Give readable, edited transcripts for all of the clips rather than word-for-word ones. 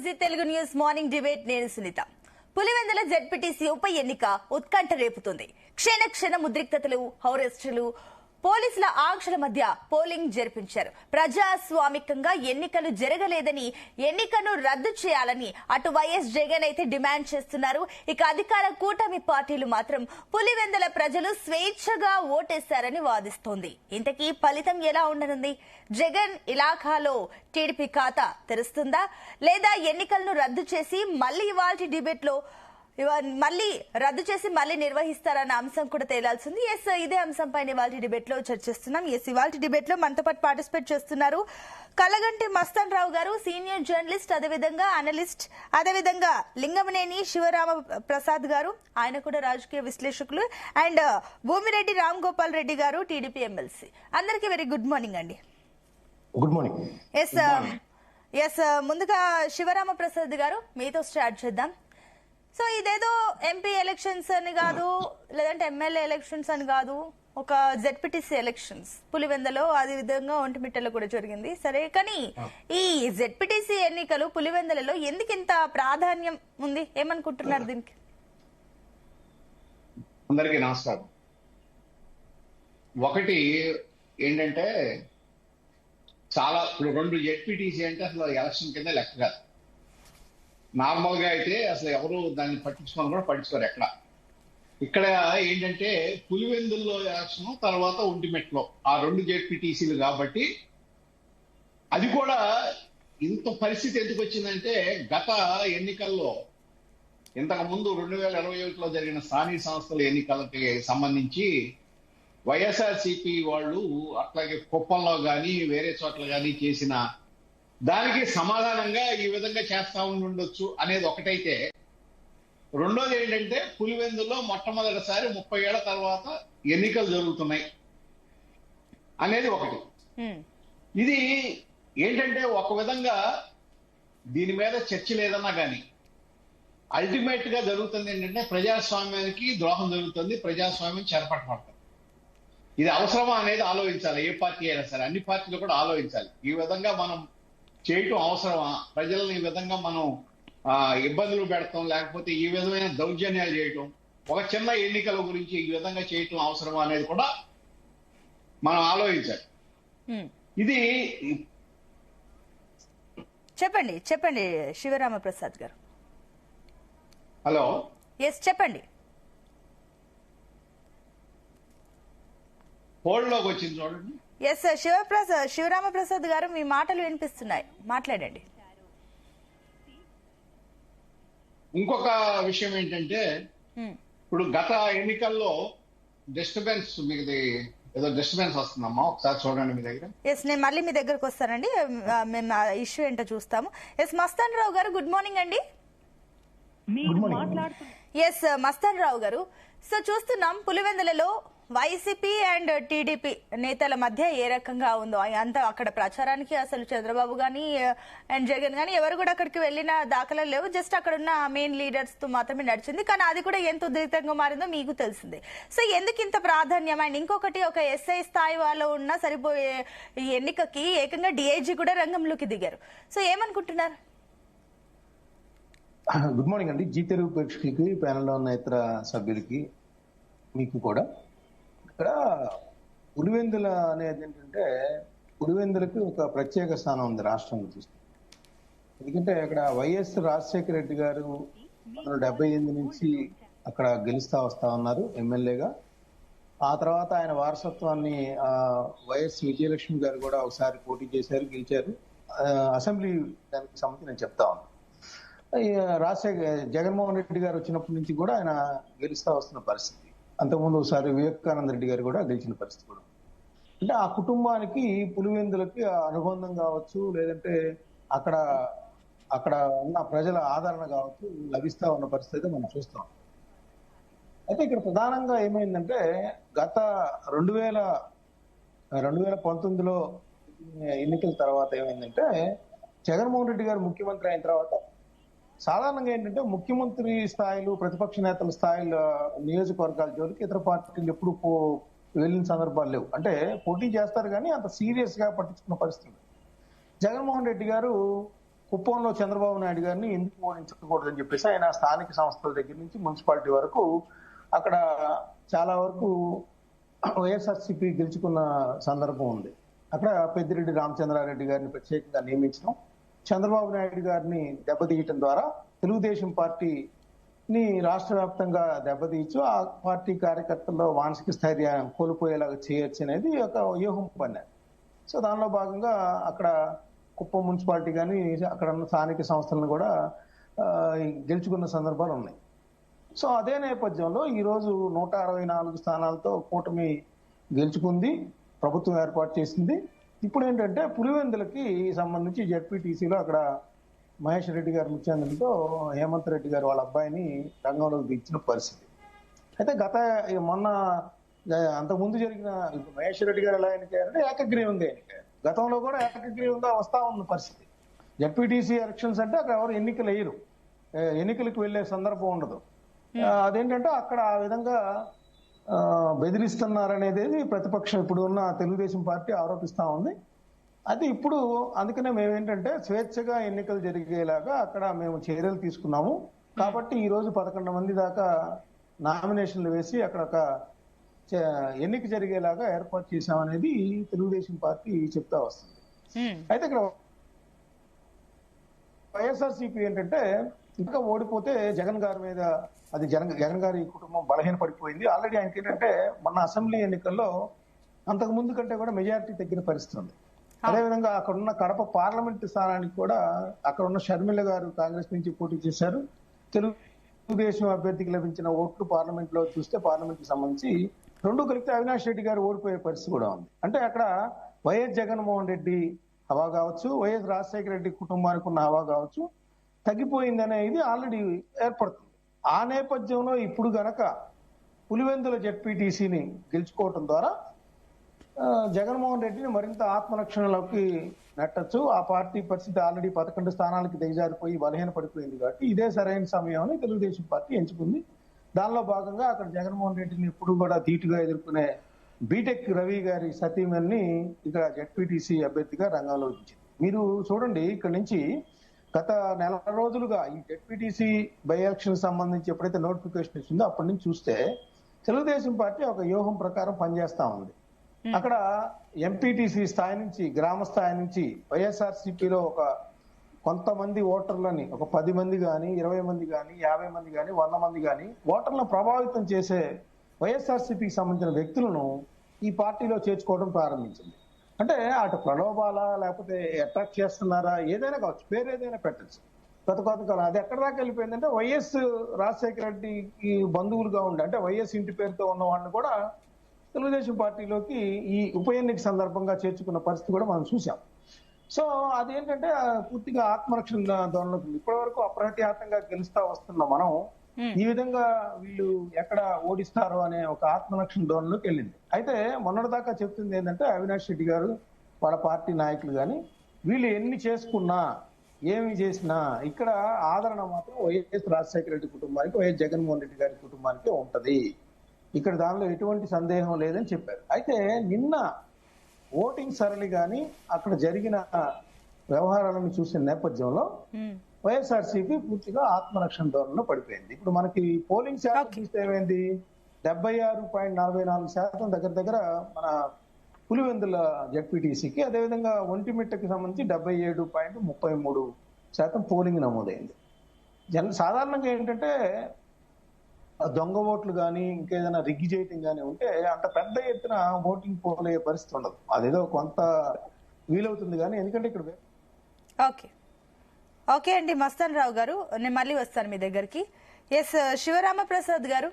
G Telugu news morning debate. నేను Sunitha. Pulivendula ZPTC ఉప ఎన్నిక ఉత్కంఠ రేపుతుంది. క్షణ ఉద్రిక్తతలు, అరెస్టులు, పోలీసుల ఆంక్షల మధ్య పోలింగ్ జరిపించారు. ప్రజాస్వామికంగా ఎన్నికలు జరగలేదని, ఎన్నికను రద్దు చేయాలని అటు వైఎస్ జగన్ అయితే డిమాండ్ చేస్తున్నారు. ఇక అధికార కూటమి పార్టీలు మాత్రం పులివెందుల ప్రజలు స్వేచ్ఛగా ఓటేశారని వాదిస్తోంది. ఇంతకీ ఫలితం ఎలా ఉండనుంది? జగన్ ఇలాఖాలో టీడీపీ ఖాతా తెరుస్తుందా, లేదా ఎన్నికలను రద్దు చేసి మళ్లీ ఇవాల్టి డిబేట్ లో మళ్లీ నిర్వహిస్తారన్న అంశం కూడా తేలాల్సింది. ఇదే అంశంపై ఇవాల్టి డిబేట్ లో చర్చిస్తున్నాం. ఇవాల్టి డిబేట్ లో మనతో పాటు పార్టిసిపేట్ చేస్తున్నారు కలగంటి మస్తాన్ రావు గారు, సీనియర్ జర్నలిస్ట్, అదేవిధంగా అనలిస్ట్, అదేవిధంగా లింగమనేని శివరామ ప్రసాద్ గారు, ఆయన కూడా రాజకీయ విశ్లేషకులు, అండ్ భూమిరెడ్డి రామ్ గోపాల్ రెడ్డి గారు, టీడీపీ ఎమ్మెల్సీ. అందరికీ వెరీ గుడ్ మార్నింగ్ అండి. Good morning. ఎస్ ముందుగా శివరామ ప్రసాద్ గారు, మీతో స్టార్ట్ చేద్దాం. సో ఇదేదో ఎంపీ ఎలక్షన్స్ అని కాదు, లేదంటే ఎమ్మెల్యే ఎలక్షన్స్ అని కాదు, ఒక జెడ్పీటీసీ ఎలక్షన్స్ పులివెందులో, అదే విధంగా ఒంటిమిట్టలో కూడా జరిగింది. సరే, కానీ ఈ జెడ్పీటీసీ ఎన్నికలు పులివెందులలో ఎందుకు ఇంత ప్రాధాన్యం ఉంది? ఏమనుకుంటున్నారు దీనికి? అందరికీ నమస్కారం. ఒకటి ఏంటంటే, చాలా రెండు జెడ్పీటీసీ అంటే అసలు ఎలక్షన్ కింద లెక్క కాదు. నార్మల్ గా అయితే అసలు ఎవరు దాన్ని పట్టించుకొని కూడా పట్టించుకోరు ఎక్కడ. ఇక్కడ ఏంటంటే పులివెందుల్లో ఎలక్షన్, తర్వాత ఒంటిమిట్టలో, ఆ రెండు జెడ్పీటీసీలు కాబట్టి అది కూడా ఇంత పరిస్థితి ఎందుకు వచ్చిందంటే, గత ఎన్నికల్లో ఇంతకు ముందు 2021లో జరిగిన స్థానిక సంస్థల ఎన్నికలకి సంబంధించి వైఎస్ఆర్సీపీ వాళ్ళు అట్లాగే కుప్పంలో కానీ వేరే చోట్ల కానీ చేసిన దానికి సమాధానంగా ఈ విధంగా చేస్తా ఉండొచ్చు అనేది ఒకటైతే, రెండోది ఏంటంటే పులివెందులో మొట్టమొదటిసారి 30 ఏళ్ల తర్వాత ఎన్నికలు జరుగుతున్నాయి అనేది ఒకటి. ఇది ఏంటంటే ఒక విధంగా దీని మీద చర్చ లేదన్నా కానీ అల్టిమేట్ గా జరుగుతుంది ఏంటంటే ప్రజాస్వామ్యానికి ద్రోహం జరుగుతుంది, ప్రజాస్వామ్యం చెరపట్టబడుతుంది. ఇది అవసరమా అనేది ఆలోచించాలి. ఏ పార్టీ అయినా సరే, అన్ని పార్టీలు కూడా ఆలోచించాలి. ఈ విధంగా మనం చేయటం అవసరమా? ప్రజలను ఈ విధంగా మనం ఇబ్బందులు పెడతాం, లేకపోతే ఈ విధమైన దౌర్జన్యాలు చేయటం, ఒక చిన్న ఎన్నికల గురించి ఈ విధంగా చేయటం అవసరమా అనేది కూడా మనం ఆలోచించాలి. ఇది చెప్పండి శివరామ ప్రసాద్ గారు. హలో, ఎస్ చెప్పండి. హోల్డ్ లోకి వచ్చింది చూడండి. ఎస్ శివరామ ప్రసాద్ గారు, మీ మాటలు వినిపిస్తున్నాయి, మాట్లాడండి. ఇంకొక విషయం ఏంటంటే, ఇప్పుడు గత ఎన్నికల్లో డిస్టర్బెన్స్, మీది ఏదో డిస్టర్బెన్స్ వస్తుందమ్మా, ఒకసారి చూడండి మీ దగ్గర. ఎస్, నేను మళ్ళీ మీ దగ్గరకు వస్తానండి, మేము ఇష్యూ ఏంటో చూస్తాము. ఎస్ మస్తాన్ రావు గారు, గుడ్ మార్నింగ్ అండి. ఎస్ మస్తాన్ రావు గారు, సో చూస్తున్నాం పులివెందులలో వైసీపీ అండ్ టీడీపీ నేతల మధ్య ఏ రకంగా ఉందో. అంత అక్కడ ప్రచారానికి అసలు చంద్రబాబు గానీ అండ్ జగన్ గానీ ఎవరు కూడా అక్కడికి వెళ్లిన దాఖలాలు లేవు. జస్ట్ అక్కడ ఉన్న మెయిన్ లీడర్స్ తో మాత్రమే నడిచింది. కానీ అది కూడా ఎంత ఉద్రిక్తంగా మారిందో మీకు తెలిసిందే. సో ఎందుకు ఇంత ప్రాధాన్యం? అండ్ ఇంకొకటి, ఒక ఎస్ఐ స్థాయి వాళ్ళు ఉన్న సరిపోయే ఈ ఎన్నికకి ఏకంగా డిఐజీ కూడా రంగంలోకి దిగారు. సో ఏమనుకుంటున్నారు? గుడ్ మార్నింగ్ అండి. జీ తెలుగు ప్రేక్షకులకి, ప్యానెల్లో ఉన్న ఇతర సభ్యులకి, మీకు కూడా. ఇక్కడ పులివెందుల అనేది ఏంటంటే, పులివెందులకి ఒక ప్రత్యేక స్థానం ఉంది రాష్ట్రంలో చూస్తే. ఎందుకంటే అక్కడ వైఎస్ రాజశేఖర రెడ్డి గారు 1978 నుంచి అక్కడ గెలుస్తా వస్తా ఉన్నారు ఎమ్మెల్యేగా. ఆ తర్వాత ఆయన వారసత్వాన్ని వైఎస్ విజయలక్ష్మి గారు కూడా ఒకసారి పోటీ చేశారు, గెలిచారు. అసెంబ్లీ దానికి సంబంధించి నేను చెప్తా ఉన్నాను. జగన్మోహన్ రెడ్డి గారు వచ్చినప్పటి నుంచి కూడా ఆయన గెలుస్తా వస్తున్న పరిస్థితి. అంతకుముందు ఒకసారి వివేకానంద రెడ్డి గారు కూడా గెలిచిన పరిస్థితి కూడా. అంటే ఆ కుటుంబానికి, పులివెందులకి అనుబంధం కావచ్చు, లేదంటే అక్కడ ఉన్న ప్రజల ఆదరణ కావచ్చు లభిస్తా ఉన్న పరిస్థితి మనం చూస్తాం. అయితే ఇక్కడ ప్రధానంగా ఏమైందంటే, గత 2019లో ఎన్నికల తర్వాత ఏమైందంటే, జగన్మోహన్ రెడ్డి గారు ముఖ్యమంత్రి అయిన తర్వాత సాధారణంగా ఏంటంటే ముఖ్యమంత్రి స్థాయిలో, ప్రతిపక్ష నేతల స్థాయిలో నియోజకవర్గాల జోలికి ఇతర పార్టీలు ఎప్పుడు వెళ్ళిన సందర్భాలు లేవు. అంటే పోటీ చేస్తారు కానీ అంత సీరియస్ గా పట్టించుకున్న పరిస్థితి. జగన్మోహన్ రెడ్డి గారు కుప్పంలో చంద్రబాబు నాయుడు గారిని ఎందుకు ఓడించకూడదని చెప్పేసి ఆయన స్థానిక సంస్థల దగ్గర నుంచి మున్సిపాలిటీ వరకు అక్కడ చాలా వరకు వైఎస్ఆర్సీపీ గెలుచుకున్న సందర్భం ఉంది. అక్కడ పెద్దిరెడ్డి రామచంద్రారెడ్డి గారిని ప్రత్యేకంగా నియమించడం, చంద్రబాబు నాయుడు గారిని దెబ్బతీయటం ద్వారా తెలుగుదేశం పార్టీని రాష్ట్ర వ్యాప్తంగా దెబ్బతీయచ్చు, ఆ పార్టీ కార్యకర్తల్లో మానసిక స్థైర్యం కోల్పోయేలాగా చేయొచ్చు అనేది ఒక వ్యూహం పన్నారు. సో దానిలో భాగంగా అక్కడ కుప్పం మున్సిపాలిటీ కానీ అక్కడ ఉన్న స్థానిక సంస్థలను కూడా గెలుచుకున్న సందర్భాలు ఉన్నాయి. సో అదే నేపథ్యంలో ఈరోజు 164 స్థానాలతో కూటమి గెలుచుకుంది, ప్రభుత్వం ఏర్పాటు చేసింది. ఇప్పుడు ఏంటంటే పులివెందులకి సంబంధించి జెడ్పీటీసీలో అక్కడ మహేష్ రెడ్డి గారి ముఖ్యాంధ్రంతో హేమంత్ రెడ్డి గారు వాళ్ళ అబ్బాయిని రంగంలోకి దించిన పరిస్థితి. అయితే మొన్న అంతకుముందు జరిగిన మహేష్ రెడ్డి గారు ఎలా ఎన్నికయ్యారంటే ఏకగ్రీవంగా ఎన్నికయ్యారు. గతంలో కూడా ఏకగ్రీవంగా వస్తా ఉన్న పరిస్థితి. జెడ్పీటీసీ ఎలక్షన్స్ అంటే అక్కడ ఎవరు ఎన్నికలు వేయరు, ఎన్నికలకు వెళ్లే సందర్భం ఉండదు. అదేంటంటే అక్కడ ఆ విధంగా బెదిరిస్తున్నారనేది ప్రతిపక్షం ఇప్పుడు ఉన్న తెలుగుదేశం పార్టీ ఆరోపిస్తా ఉంది. అది ఇప్పుడు అందుకనే మేమేంటంటే స్వేచ్ఛగా ఎన్నికలు జరిగేలాగా అక్కడ మేము చర్యలు తీసుకున్నాము. కాబట్టి ఈ రోజు 11 మంది దాకా నామినేషన్లు వేసి అక్కడ ఒక ఎన్నిక జరిగేలాగా ఏర్పాటు చేశామనేది తెలుగుదేశం పార్టీ చెప్తా వస్తుంది. అయితే ఇక్కడ వైఎస్ఆర్సీపీ ఏంటంటే ఇంకా ఓడిపోతే జగన్ గారి మీద అది జగన్ గారి కుటుంబం బలహీన పడిపోయింది. ఆల్రెడీ ఆయనకి ఏంటంటే మొన్న అసెంబ్లీ ఎన్నికల్లో అంతకు ముందు కంటే కూడా మెజారిటీ తగ్గిన పరిస్థితి ఉంది. అదేవిధంగా అక్కడ ఉన్న కడప పార్లమెంట్ స్థానానికి కూడా అక్కడ ఉన్న షర్మిల గారు కాంగ్రెస్ నుంచి పోటీ చేశారు. తెలుగుదేశం అభ్యర్థికి లభించిన ఓట్లు పార్లమెంట్ లో చూస్తే పార్లమెంట్ కి సంబంధించి 2 కలిపితే అవినాష్ రెడ్డి గారు ఓడిపోయే పరిస్థితి కూడా ఉంది. అంటే అక్కడ వైఎస్ జగన్మోహన్ రెడ్డి హవా కావచ్చు, వైఎస్ రాజశేఖర రెడ్డి కుటుంబానికి ఉన్న హవా కావచ్చు తగ్గిపోయింది అనేది ఆల్రెడీ ఏర్పడుతుంది. ఆ నేపథ్యంలో ఇప్పుడు గనక పులివెందుల జెడ్పీటీసీని గెలుచుకోవటం ద్వారా జగన్మోహన్ రెడ్డిని మరింత ఆత్మరక్షణలోకి నెట్టచ్చు. ఆ పార్టీ పరిస్థితి ఆల్రెడీ 11 స్థానాలకి దిగజారిపోయి బలహీన పడిపోయింది కాబట్టి ఇదే సరైన సమయం అని తెలుగుదేశం పార్టీ ఎంచుకుంది. దానిలో భాగంగా అక్కడ జగన్మోహన్ రెడ్డిని ఎప్పుడు కూడా ధీటుగా ఎదుర్కొనే బీటెక్ రవి గారి సతీమణిని ఇక్కడ జెడ్పీటీసీ అభ్యర్థిగా రంగంలో ఉంచింది. మీరు చూడండి, ఇక్కడ నుంచి గత నెల రోజులుగా ఈ జెడ్పీటీసీ బై ఎలక్షన్ సంబంధించి ఎప్పుడైతే నోటిఫికేషన్ ఇచ్చిందో అప్పటి నుంచి చూస్తే తెలుగుదేశం పార్టీ ఒక వ్యూహం ప్రకారం పనిచేస్తా ఉంది. అక్కడ ఎంపీటీసీ స్థాయి నుంచి, గ్రామ స్థాయి నుంచి వైఎస్ఆర్సీపీలో ఒక కొంతమంది ఓటర్లని ఒక 10 మంది కానీ, 20 మంది కానీ, 50 మంది కానీ, 100 మంది కానీ ఓటర్లను ప్రభావితం చేసే వైఎస్ఆర్సీపీకి సంబంధించిన వ్యక్తులను ఈ పార్టీలో చేర్చుకోవడం ప్రారంభించింది. అంటే అటు ప్రలోభాల లేకపోతే అట్రాక్ట్ చేస్తున్నారా ఏదైనా కావచ్చు, పేరు ఏదైనా పెట్టచ్చు. కొంతకాలం అది ఎక్కడ దాకా వెళ్ళిపోయిందంటే వైఎస్ రాజశేఖర రెడ్డికి బంధువులుగా ఉండి అంటే వైఎస్ ఇంటి పేరుతో ఉన్న వాళ్ళని కూడా తెలుగుదేశం పార్టీలోకి ఈ ఉప ఎన్నిక సందర్భంగా చేర్చుకున్న పరిస్థితి కూడా మనం చూసాం. సో అదేంటంటే పూర్తిగా ఆత్మరక్షణ ధోరణిలో ఇప్పటి వరకు అప్రతిహతంగా గెలుస్తా వస్తున్న మనం ఈ విధంగా వీళ్ళు ఎక్కడ ఓడిస్తారో అనే ఒక ఆత్మరక్షణ ధోరణిలోకి వెళ్ళింది. అయితే మొన్నటిదాకా చెప్తుంది ఏంటంటే అవినాష్ రెడ్డి గారు వాళ్ళ పార్టీ నాయకులు కానీ వీళ్ళు ఎన్ని చేసుకున్నా ఏమి చేసినా ఇక్కడ ఆదరణ మాత్రం వైఎస్ రాజశేఖర రెడ్డి కుటుంబానికి, వైఎస్ జగన్మోహన్ రెడ్డి గారి కుటుంబానికి ఉంటది. ఇక్కడ దానిలో ఎటువంటి సందేహం లేదని చెప్పారు. అయితే నిన్న ఓటింగ్ సరళి కానీ అక్కడ జరిగిన వ్యవహారాలను చూసిన నేపథ్యంలో వైఎస్ఆర్సీపీ పూర్తిగా ఆత్మరక్షణ ధోరణిలో పడిపోయింది. ఇప్పుడు మనకి పోలింగ్ శాతం చూస్తే ఏమైంది, 76.44% దగ్గర మన పులివెందుల జెడ్పీటీసీకి, అదేవిధంగా ఒంటిమిట్టకి సంబంధించి 77.33% పోలింగ్ నమోదైంది. సాధారణంగా ఏంటంటే దొంగ ఓట్లు కానీ ఇంకేదైనా రిగ్గి చేయటం కానీ ఉంటే అంత పెద్ద ఎత్తున ఓటింగ్ పోల్ అయ్యే పరిస్థితి ఉండదు. అదేదో కొంత వీలవుతుంది కానీ ఎందుకంటే ఇక్కడ ఓకే అండి మస్తాన్ రావు గారు, నేను మళ్ళీ వస్తాను మీ దగ్గరికి. ఎస్ శివరామప్రసాద్ గారు,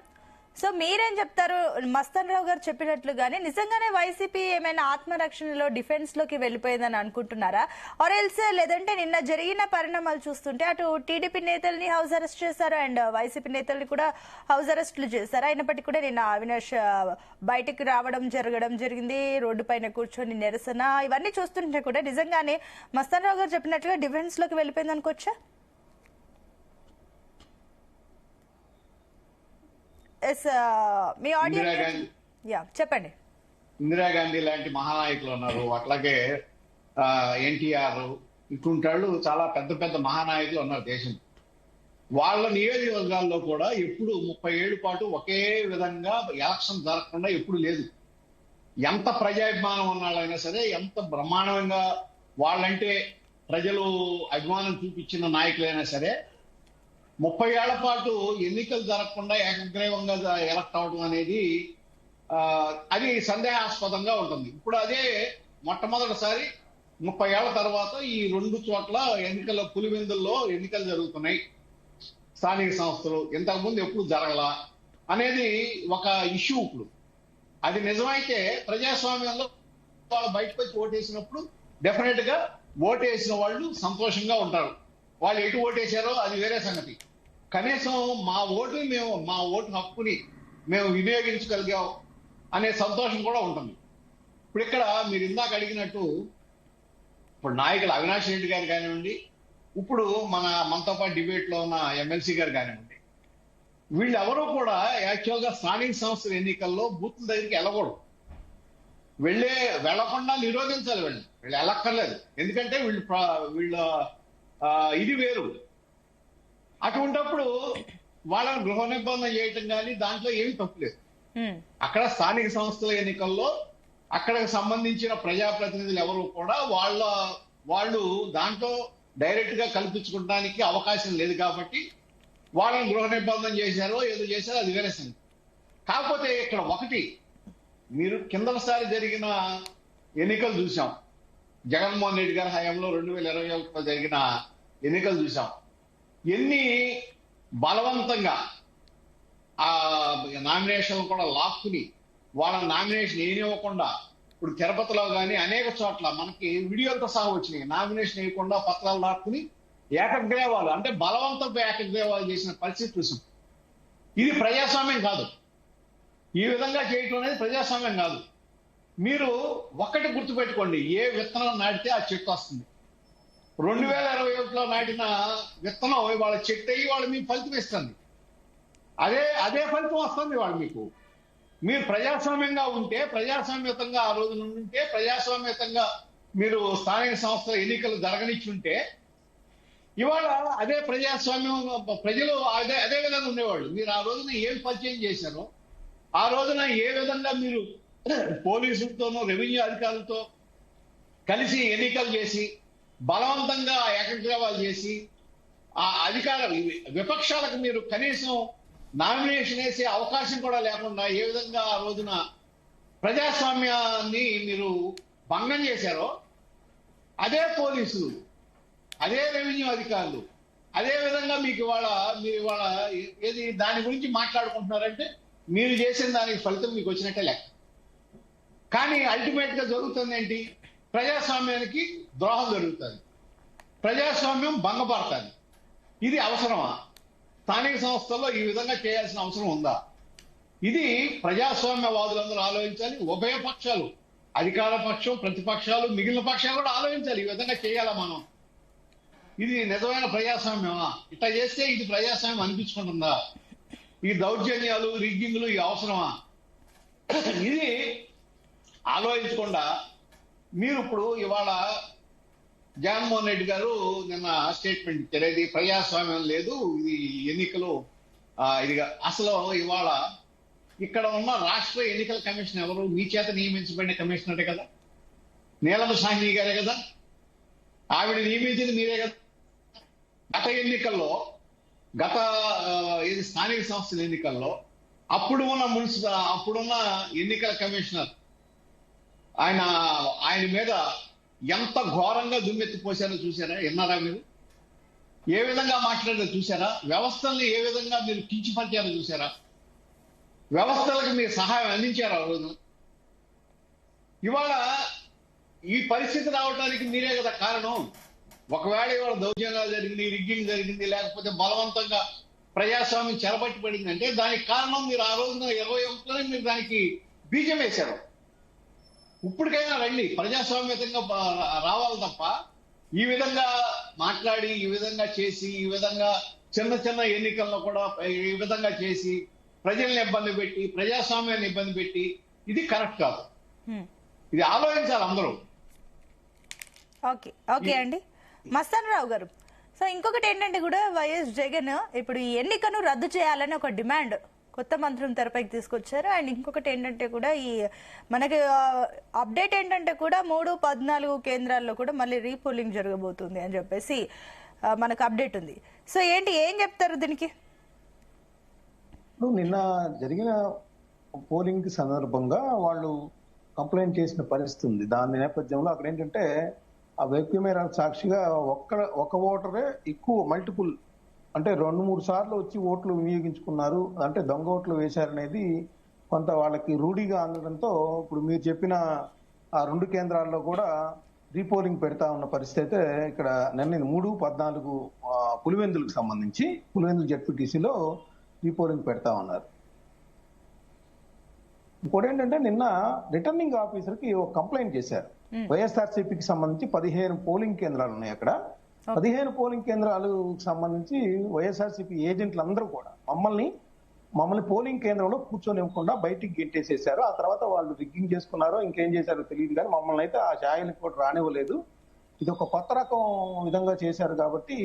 సో మీరేం చెప్తారు? మస్తాన్ రావు గారు చెప్పినట్లుగానే నిజంగానే వైసీపీ ఏమైనా ఆత్మరక్షణలో డిఫెన్స్ లోకి వెళ్ళిపోయిందని అనుకుంటున్నారా? ఆర్ ఎల్స్ లేదంటే నిన్న జరిగిన పరిణామాలు చూస్తుంటే అటు టీడీపీ నేతల్ని హౌస్ అరెస్ట్ చేశారు అండ్ వైసీపీ నేతల్ని కూడా హౌస్ అరెస్టులు చేశారు. అయినప్పటికీ కూడా నిన్న అవినాష్ బయటకు జరగడం జరిగింది, రోడ్డు పైన కూర్చొని నిరసన, ఇవన్నీ చూస్తుంటే కూడా నిజంగానే మస్తాన్ రావు గారు చెప్పినట్లుగా డిఫెన్స్ లోకి వెళ్ళిపోయింది అనుకోవచ్చా? మీ ఆడియన్స్ చెప్పండి. ఇందిరాగాంధీ లాంటి మహానాయకులు ఉన్నారు, అట్లాగే ఎన్టీఆర్, ఇటువంటి వాళ్ళు చాలా పెద్ద పెద్ద మహానాయకులు ఉన్నారు దేశం. వాళ్ళ నియోజకవర్గాల్లో కూడా ఎప్పుడు 30 ఏళ్ల పాటు ఒకే విధంగా ఎలక్షన్ జరగకుండా ఎప్పుడు లేదు. ఎంత ప్రజాభిమానం ఉన్నాళ్ళైనా సరే, ఎంత బ్రహ్మాండంగా వాళ్ళంటే ప్రజలు అభిమానం చూపించిన నాయకులైనా సరే 30 ఏళ్ల పాటు ఎన్నికలు జరగకుండా ఏకగ్రీవంగా ఎలక్ట్ అవడం అనేది అది సందేహాస్పదంగా ఉంటుంది. ఇప్పుడు అదే మొట్టమొదటిసారి 30 ఏళ్ల తర్వాత ఈ 2 చోట్ల ఎన్నికల పులివెందుల్లో ఎన్నికలు జరుగుతున్నాయి. స్థానిక సంస్థలు ఇంతకుముందు ఎప్పుడు జరగలా అనేది ఒక ఇష్యూ. ఇప్పుడు అది నిజమైతే ప్రజాస్వామ్యంలో వాళ్ళు బయటకు వచ్చి ఓటేసినప్పుడు డెఫినెట్ గా ఓటేసిన వాళ్ళు సంతోషంగా ఉంటారు. వాళ్ళు ఎటు ఓటేశారో అది వేరే సంగతి. కనీసం మా ఓటు హక్కుని మేము వినియోగించగలిగాం అనే సంతోషం కూడా ఉంటుంది. ఇప్పుడు ఇక్కడ మీరు ఇందాక అడిగినట్టు ఇప్పుడు నాయకులు అవినాష్ రెడ్డి గారు కానివ్వండి, ఇప్పుడు మనతో పాటు డిబేట్ లో ఉన్న ఎమ్మెల్సీ గారు కానివ్వండి, వీళ్ళెవరూ కూడా యాక్చువల్ గా స్థానిక సంస్థల ఎన్నికల్లో బూత్ల దగ్గరికి వెళ్ళకూడదు. వెళ్లకుండా నిరోధించాలి. వీళ్ళు వెళ్ళక్కర్లేదు. ఎందుకంటే వీళ్ళ ఇది వేరు. అటువంటిప్పుడు వాళ్ళని గృహ నిబంధన చేయటం కానీ దాంట్లో ఏమీ తప్పులేదు. అక్కడ స్థానిక సంస్థల ఎన్నికల్లో అక్కడికి సంబంధించిన ప్రజాప్రతినిధులు ఎవరు కూడా వాళ్ళు దాంట్లో డైరెక్ట్ గా కల్పించుకోవడానికి అవకాశం లేదు కాబట్టి వాళ్ళని గృహ నిబంధన చేశారో ఏదో చేశారో అది వేరే సంగతి. కాకపోతే ఇక్కడ ఒకటి, మీరు కిందసారి జరిగిన ఎన్నికలు చూసాం. జగన్మోహన్ రెడ్డి గారి హయాంలో 2021లో జరిగిన ఎన్నికలు చూసాం. ఎన్ని బలవంతంగా ఆ నామినేషన్లు కూడా లాక్కుని వాళ్ళ నామినేషన్ ఏనివ్వకుండా, ఇప్పుడు తిరుపతిలో కానీ అనేక చోట్ల మనకి వీడియోలతో సహా వచ్చినాయి. నామినేషన్ వేయకుండా పత్రాలు లాక్కుని ఏకగ్రీవాలు అంటే బలవంతపు ఏకగ్రీవాలు చేసిన పరిస్థితి చూసాం. ఇది ప్రజాస్వామ్యం కాదు. ఈ విధంగా చేయటం అనేది ప్రజాస్వామ్యం కాదు. మీరు ఒక్కటి గుర్తుపెట్టుకోండి, ఏ విత్తనం నాటితే ఆ చెట్టు వస్తుంది. 2021లో నాటిన విత్తనం వాళ్ళ చెట్టు అయ్యి వాళ్ళు మీకు ఫలితం ఇస్తుంది. అదే ఫలితం వస్తుంది వాళ్ళు మీకు. మీరు ప్రజాస్వామ్యంగా ఉంటే, ప్రజాస్వామ్యతంగా ఆ రోజు ఉంటే, ప్రజాస్వామ్యతంగా మీరు స్థానిక సంస్థల ఎన్నికలు జరగనిచ్చుంటే ఇవాళ అదే ప్రజాస్వామ్యం ప్రజలు అదే విధంగా ఉండేవాళ్ళు. మీరు ఆ రోజున ఏం పరిచయం చేశారో, ఆ రోజున ఏ విధంగా మీరు పోలీసులతోనూ రెవెన్యూ అధికారులతో కలిసి ఎన్నికలు చేసి బలవంతంగా ఏకగ్రీవాలు చేసి ఆ అధికార విపక్షాలకు మీరు కనీసం నామినేషన్ వేసే అవకాశం కూడా లేకుండా ఏ విధంగా ఆ రోజున ప్రజాస్వామ్యాన్ని మీరు భంగం చేశారో, అదే పోలీసులు, అదే రెవెన్యూ అధికారులు అదే విధంగా మీరు ఇవాళ ఏది దాని గురించి మాట్లాడుకుంటున్నారంటే మీరు చేసిన దానికి ఫలితం మీకు వచ్చినట్టే లెక్క. కానీ అల్టిమేట్ గా జరుగుతుంది ఏంటి? ప్రజాస్వామ్యానికి ద్రోహం జరుగుతుంది, ప్రజాస్వామ్యం భంగపడుతుంది. ఇది అవసరమా? స్థానిక సంస్థల్లో ఈ విధంగా చేయాల్సిన అవసరం ఉందా? ఇది ప్రజాస్వామ్యవాదులందరూ ఆలోచించాలి. ఉభయ పక్షాలు, అధికార పక్షం, ప్రతిపక్షాలు, మిగిలిన పక్షాలు కూడా ఆలోచించాలి. ఈ విధంగా చేయాలా మనం? ఇది నిజమైన ప్రజాస్వామ్యమా? ఇట్లా చేస్తే ఇది ప్రజాస్వామ్యం అనిపించుకుంటుందా? ఈ దౌర్జన్యాలు, రిగ్గింగ్లు ఈ అవసరమా? ఇది ఆలోచించకుండా మీరు ఇప్పుడు ఇవాళ జగన్మోహన్ రెడ్డి గారు నిన్న స్టేట్మెంట్ ఇచ్చారు, ఇది ప్రజాస్వామ్యం లేదు, ఇది ఎన్నికలు ఇదిగా. అసలు ఇవాళ ఇక్కడ ఉన్న రాష్ట్ర ఎన్నికల కమిషన్ ఎవరు? మీ చేత నియమించబడిన కమిషనరే కదా, నీలమ సాహ్ని గారే కదా, ఆవిడ నియమించింది మీరే కదా. గత ఎన్నికల్లో స్థానిక సంస్థల ఎన్నికల్లో అప్పుడున్న ఎన్నికల కమిషనర్ ఆయన మీద ఎంత ఘోరంగా దుమ్మెత్తిపోసారో చూసారా? విన్నారా మీరు? ఏ విధంగా మాట్లాడారో చూసారా? వ్యవస్థల్ని ఏ విధంగా మీరు కించిపరిచారో చూసారా? వ్యవస్థలకు మీరు సహాయం అందించారు ఆ రోజు. ఇవాళ ఈ పరిస్థితి రావడానికి మీరే కదా కారణం. ఒకవేళ ఇవాళ దౌర్జన్యాలు జరిగింది, రిగ్గింగ్ జరిగింది, లేకపోతే బలవంతంగా ప్రజాస్వామ్యం చెరబట్టిపడింది అంటే దానికి కారణం మీరు ఆ రోజున 21లోనే మీరు దానికి బీజం వేశారు. ఇప్పటికైనా రండి, ప్రజాస్వామ్యతంగా రావాలి తప్ప ఈ విధంగా మాట్లాడి, ఈ విధంగా చేసి, ఈ విధంగా చిన్న చిన్న ఎన్నికల్లో కూడా ఈ విధంగా చేసి ప్రజల్ని ఇబ్బంది పెట్టి, ప్రజాస్వామ్యాన్ని ఇబ్బంది పెట్టి, ఇది కరెక్ట్ కాదు. ఇది ఆలోచించాలి అందరూ. ఓకే అండి. మస్తాన్ రావు గారు, సో ఇంకొకటి ఏంటంటే కూడా వైఎస్ జగన్ ఇప్పుడు ఈ ఎన్నికను రద్దు చేయాలని ఒక డిమాండ్ కొత్త మంత్రులను తెరపైకి తీసుకొచ్చారు. అండ్ ఇంకొకటి ఏంటంటే కూడా ఈ మనకి అప్డేట్ ఏంటంటే కూడా 3-14 కేంద్రాల్లో కూడా మళ్ళీ రీపోలింగ్ జరగబోతుంది అని చెప్పేసి మనకు అప్డేట్ ఉంది. సో ఏం చెప్తారు దీనికి? నిన్న జరిగిన పోలింగ్ సందర్భంగా వాళ్ళు కంప్లైంట్ చేసిన పరిస్థితి ఉంది. దాని నేపథ్యంలో అక్కడ ఏంటంటే ఆ వెబ్ కెమెరా సాక్షిగా ఒక ఓటరే ఎక్కువ మల్టిపుల్ అంటే 2-3 సార్లు వచ్చి ఓట్లు వినియోగించుకున్నారు, అంటే దొంగ ఓట్లు వేశారనేది కొంత వాళ్ళకి రూఢిగా అందడంతో ఇప్పుడు మీరు చెప్పిన ఆ 2 కేంద్రాల్లో కూడా రీపోలింగ్ పెడతా ఉన్న పరిస్థితి అయితే ఇక్కడ నిన్న 3-14 పులివెందులకు సంబంధించి పులివెందులు జెడ్పీటీసీలో రీపోలింగ్ పెడతా ఉన్నారు. ఇంకోటి ఏంటంటే నిన్న రిటర్నింగ్ ఆఫీసర్ కి ఒక కంప్లైంట్ చేశారు. వైఎస్ఆర్సీపీకి సంబంధించి 15 పోలింగ్ కేంద్రాలు ఉన్నాయి. అక్కడ 15 పోలింగ్ కేంద్రాలకు సంబంధించి వైఎస్ఆర్సీపీ ఏజెంట్లు అందరూ కూడా మమ్మల్ని పోలింగ్ కేంద్రంలో కూర్చొనివ్వకుండా బయటికి గెంటేసేశారు. ఆ తర్వాత వాళ్ళు రిగ్గింగ్ చేసుకున్నారో ఇంకేం చేశారో తెలియదు, కానీ మమ్మల్ని అయితే ఆ ఛాయలకు కూడా రానివ్వలేదు. ఇది ఒక కొత్త రకం విధంగా చేశారు కాబట్టి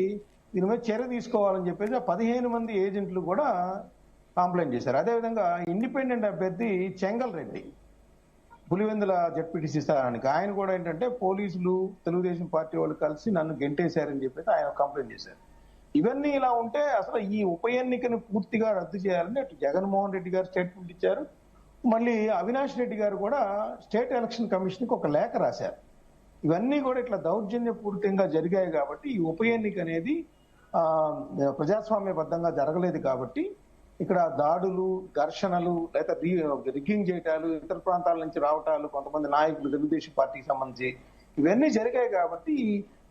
దీని మీద చర్య తీసుకోవాలని చెప్పేసి ఆ 15 మంది ఏజెంట్లు కూడా కంప్లైంట్ చేశారు. అదేవిధంగా ఇండిపెండెంట్ అభ్యర్థి చెంగల్ రెడ్డి పులివెందుల జెడ్పీటీసీ స్థానానికి ఆయన కూడా ఏంటంటే పోలీసులు తెలుగుదేశం పార్టీ వాళ్ళు కలిసి నన్ను గెంటేశారని చెప్పేసి ఆయన కంప్లైంట్ చేశారు. ఇవన్నీ ఇలా ఉంటే అసలు ఈ ఉప ఎన్నికను పూర్తిగా రద్దు చేయాలని అటు జగన్మోహన్ రెడ్డి గారు స్టేట్మెంట్ ఇచ్చారు. మళ్ళీ అవినాష్ రెడ్డి గారు కూడా స్టేట్ ఎలక్షన్ కమిషన్ కి ఒక లేఖ రాశారు. ఇవన్నీ కూడా ఇట్లా దౌర్జన్యపూరితంగా జరిగాయి కాబట్టి ఈ ఉప ఎన్నిక అనేది ప్రజాస్వామ్యబద్ధంగా జరగలేదు కాబట్టి ఇక్కడ దాడులు, ఘర్షణలు, లేదా రిగ్గింగ్ చేయటాలు, ఇతర ప్రాంతాల నుంచి రావటాలు, కొంతమంది నాయకులు తెలుగుదేశం పార్టీకి సంబంధించి ఇవన్నీ జరిగాయి కాబట్టి